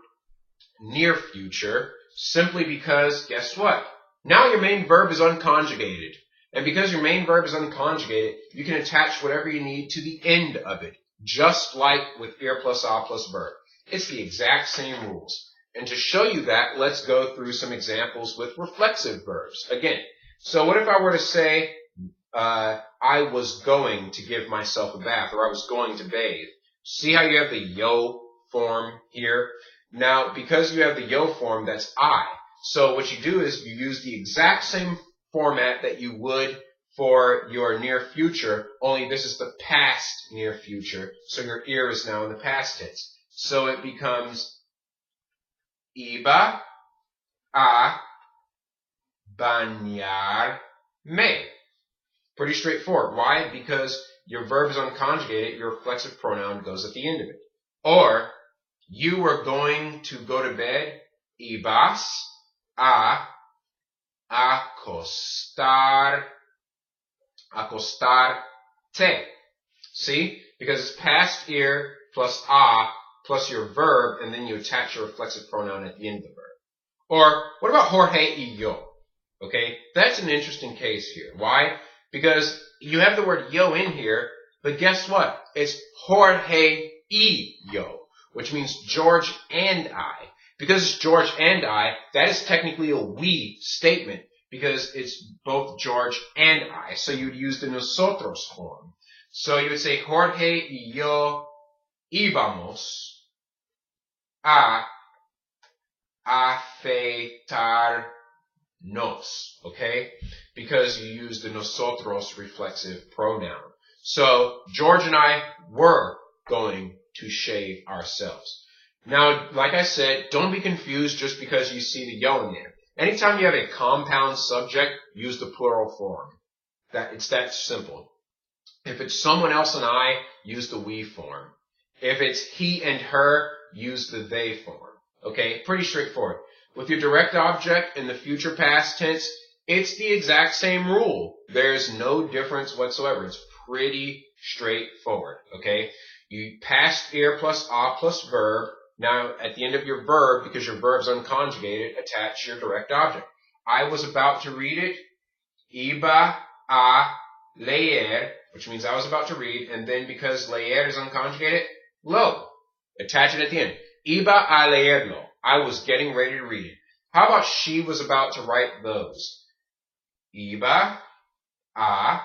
near future simply because, guess what? Now your main verb is unconjugated. And because your main verb is unconjugated, you can attach whatever you need to the end of it, just like with ir plus a plus verb. It's the exact same rules. And to show you that, let's go through some examples with reflexive verbs. Again, so what if I were to say, I was going to give myself a bath, or I was going to bathe? See how you have the yo form here? Now, because you have the yo form, that's I. So what you do is you use the exact same format that you would for your near future, only this is the past near future, so your ir is now in the past tense. So it becomes iba a bañarme. Pretty straightforward. Why? Because your verb is unconjugated, your reflexive pronoun goes at the end of it. Or, you were going to go to bed, ibas a acostarte. See? Because it's past ir plus a plus your verb, and then you attach your reflexive pronoun at the end of the verb. Or, what about Jorge y yo? Okay? That's an interesting case here. Why? Because you have the word yo in here, but guess what? It's Jorge y yo, which means George and I. Because it's George and I, that is technically a we statement because it's both George and I. So you'd use the nosotros form. So you would say Jorge y yo íbamos a afeitarnos, okay? Because you use the nosotros reflexive pronoun. So George and I were going to shave ourselves. Now, like I said, don't be confused just because you see the yo in there. Anytime you have a compound subject, use the plural form. It's that simple. If it's someone else and I, use the we form. If it's he and her, use the they form. Okay? Pretty straightforward. With your direct object in the future past tense, It's the exact same rule. There's no difference whatsoever. It's pretty straightforward, okay? You past ir plus a plus verb. Now, at the end of your verb, because your verb's unconjugated, attach your direct object. I was about to read it. Iba a leer, which means I was about to read, and then because leer is unconjugated, lo. Attach it at the end. Iba a leerlo. I was getting ready to read it. How about she was about to write those? Iba a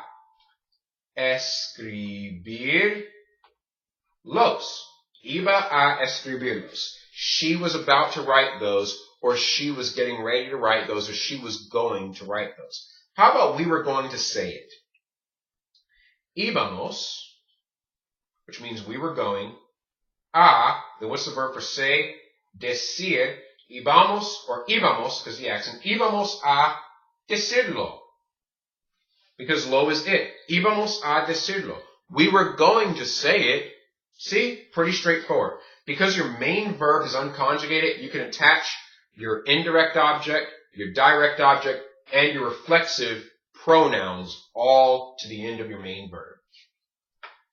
escribir los. Iba a escribirlos. She was about to write those, or she was getting ready to write those, or she was going to write those. How about we were going to say it? Íbamos, which means we were going. A, then what's the verb for say? Decir. Íbamos, or íbamos, because the accent. Íbamos a decirlo. Because lo is it. Íbamos a decirlo. We were going to say it. See? Pretty straightforward. Because your main verb is unconjugated, you can attach your indirect object, your direct object, and your reflexive pronouns all to the end of your main verb.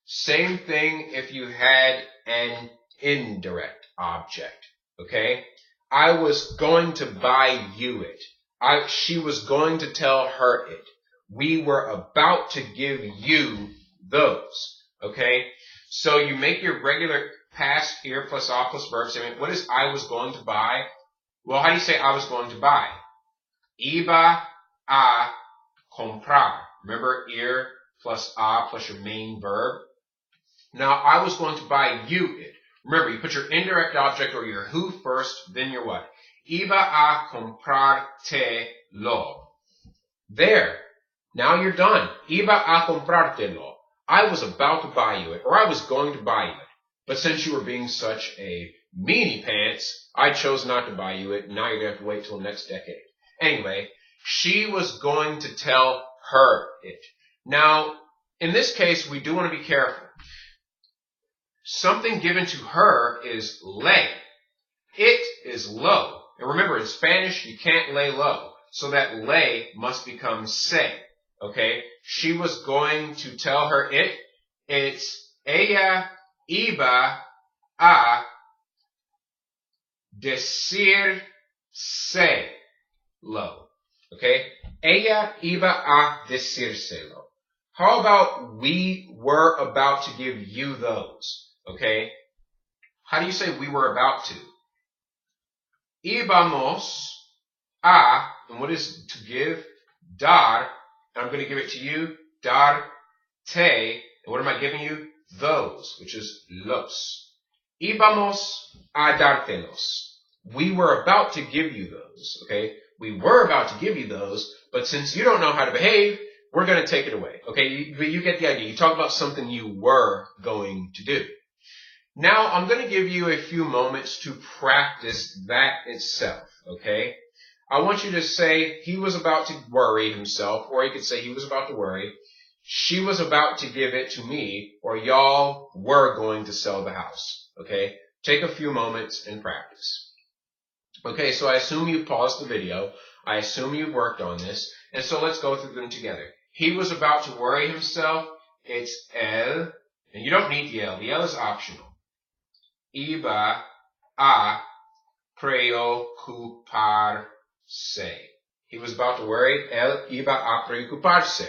Same thing if you had an indirect object. Okay? I was going to buy you it. She was going to tell her it. We were about to give you those. Okay? So you make your regular past ir plus a plus verb statement. What is I was going to buy? Well, how do you say I was going to buy? Iba a comprar. Remember ir plus a plus your main verb? Now, I was going to buy you it. Remember, you put your indirect object or your who first, then your what? Iba a comprarte lo. There. Now you're done. Iba a comprarte lo. I was about to buy you it, or I was going to buy you it. But since you were being such a meanie pants, I chose not to buy you it. Now you're going to have to wait till next decade. Anyway, she was going to tell her it. Now, in this case, we do want to be careful. Something given to her is lay. It is lo. And remember, in Spanish, you can't lay low. So that lay must become say. Okay? She was going to tell her it. It's ella iba a decir se lo. Okay? Ella iba a decírselo. How about we were about to give you those? Okay? How do you say we were about to? Íbamos a, and what is to give? Dar, and I'm going to give it to you. Dar te, and what am I giving you? Those, which is los. Íbamos a dártelos. We were about to give you those, okay? We were about to give you those, but since you don't know how to behave, we're going to take it away, okay? You get the idea. You talk about something you were going to do. Now, I'm going to give you a few moments to practice that itself, okay? I want you to say he was about to worry himself, or you could say he was about to worry. She was about to give it to me, or y'all were going to sell the house, okay? Take a few moments and practice. Okay, so I assume you paused the video. I assume you worked on this. And so let's go through them together. He was about to worry himself. It's él. And you don't need the L. The L is optional. Iba a preocuparse. He was about to worry. Él iba a preocuparse.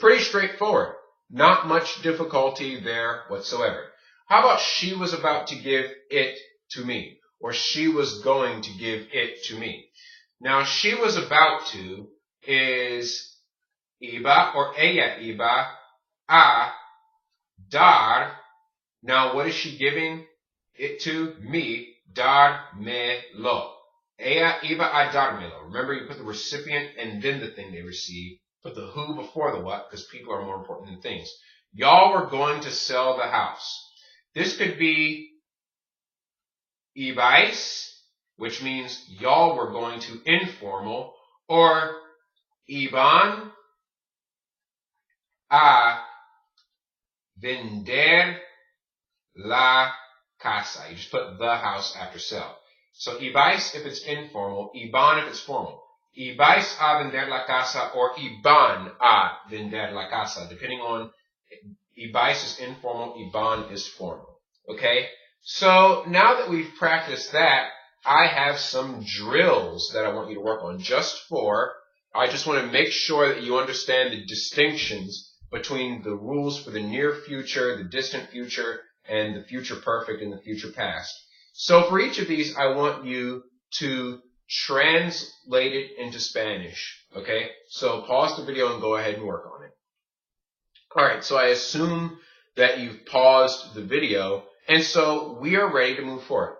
Pretty straightforward. Not much difficulty there whatsoever. How about she was about to give it to me? Or she was going to give it to me. Now, she was about to is iba or ella iba a dar. Now, what is she giving it to? Me. Dar me lo. Ella iba a darmelo. Remember, you put the recipient and then the thing they receive. Put the who before the what, because people are more important than things. Y'all were going to sell the house. This could be ibais, which means y'all were going to informal, or iban a vender la casa. You just put the house after sell. So ibais if it's informal, iban if it's formal. y vais a vender la casa, or y van a vender la casa, depending on, y vais is informal, y van is formal. Okay? So now that we've practiced that, I have some drills that I want you to work on I just want to make sure that you understand the distinctions between the rules for the near future, the distant future, and the future perfect and the future past. So for each of these, I want you to translate it into Spanish. Okay? So pause the video and go ahead and work on it. Alright, so I assume that you've paused the video, and so we are ready to move forward.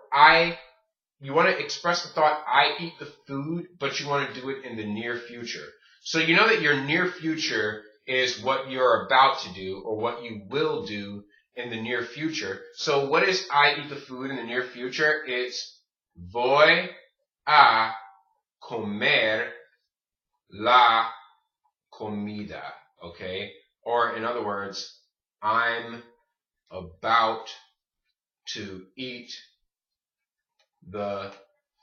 You want to express the thought, I eat the food, but you want to do it in the near future. So you know that your near future is what you're about to do, or what you will do in the near future. So what is I eat the food in the near future? It's voy a comer la comida. Okay? Or in other words, I'm about to eat the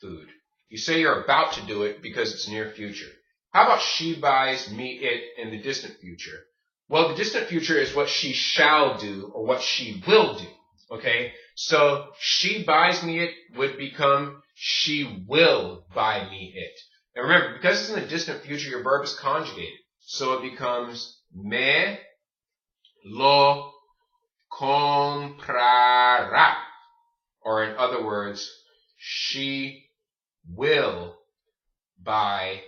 food. You say you're about to do it because it's near future. How about she buys me it in the distant future? Well, the distant future is what she shall do or what she will do. Okay? So she buys me it would become she will buy me it. And remember, because it's in the distant future, your verb is conjugated. So it becomes me lo comprará. Or in other words, she will buy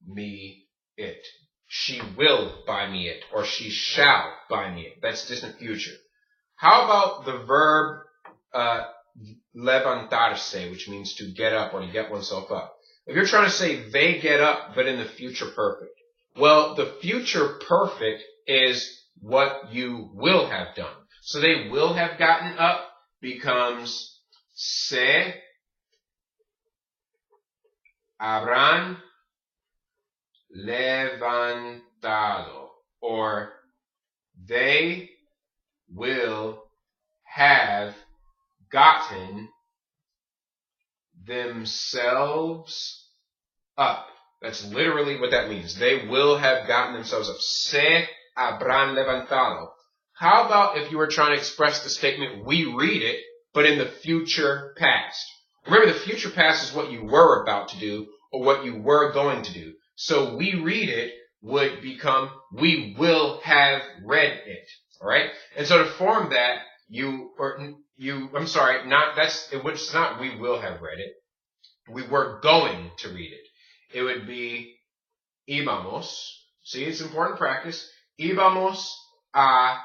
me it. She will buy me it, or she shall buy me it. That's distant future. How about the verb levantarse, which means to get up or to get oneself up? If you're trying to say they get up, but in the future perfect, well, the future perfect is what you will have done. So they will have gotten up becomes se habrán levantado, or they will have gotten themselves up. That's literally what that means. They will have gotten themselves up. Se habrán levantado. How about if you were trying to express the statement, we read it, but in the future past? Remember, the future past is what you were about to do or what you were going to do. So we read it would become we will have read it. All right? And so to form that, it's not we will have read it. We were going to read it. It would be íbamos. See, it's important practice. Íbamos a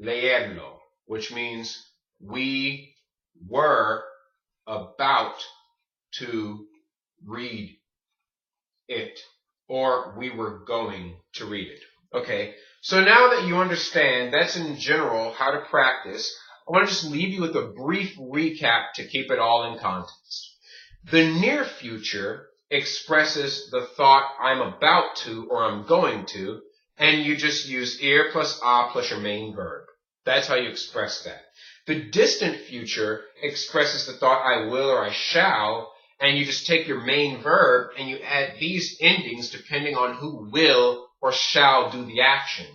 leerlo, which means we were about to read it, or we were going to read it. Okay, so now that you understand that's in general how to practice, I want to just leave you with a brief recap to keep it all in context. The near future expresses the thought I'm about to or I'm going to, and you just use ir plus a plus your main verb. That's how you express that. The distant future expresses the thought I will or I shall, and you just take your main verb and you add these endings depending on who will or shall do the action.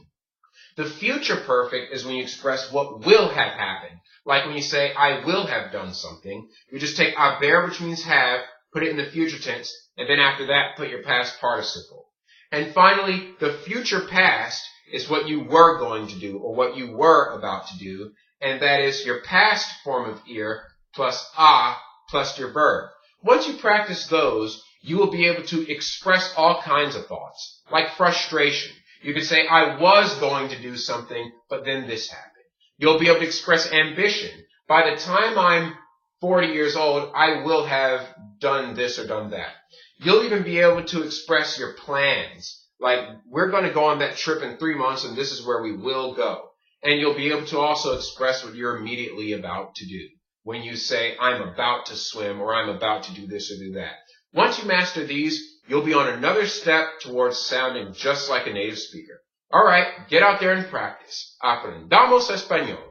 The future perfect is when you express what will have happened. Like when you say, I will have done something, you just take haber, which means have, put it in the future tense, and then after that, put your past participle. And finally, the future past is what you were going to do or what you were about to do, and that is your past form of ir plus a plus your verb. Once you practice those, you will be able to express all kinds of thoughts, like frustration. You could say, I was going to do something, but then this happened. You'll be able to express ambition. By the time I'm 40 years old, I will have done this or done that. You'll even be able to express your plans. Like, we're going to go on that trip in 3 months, and this is where we will go. And you'll be able to also express what you're immediately about to do. When you say, I'm about to swim, or I'm about to do this or do that. Once you master these, you'll be on another step towards sounding just like a native speaker. All right, get out there and practice. Aprendamos Español.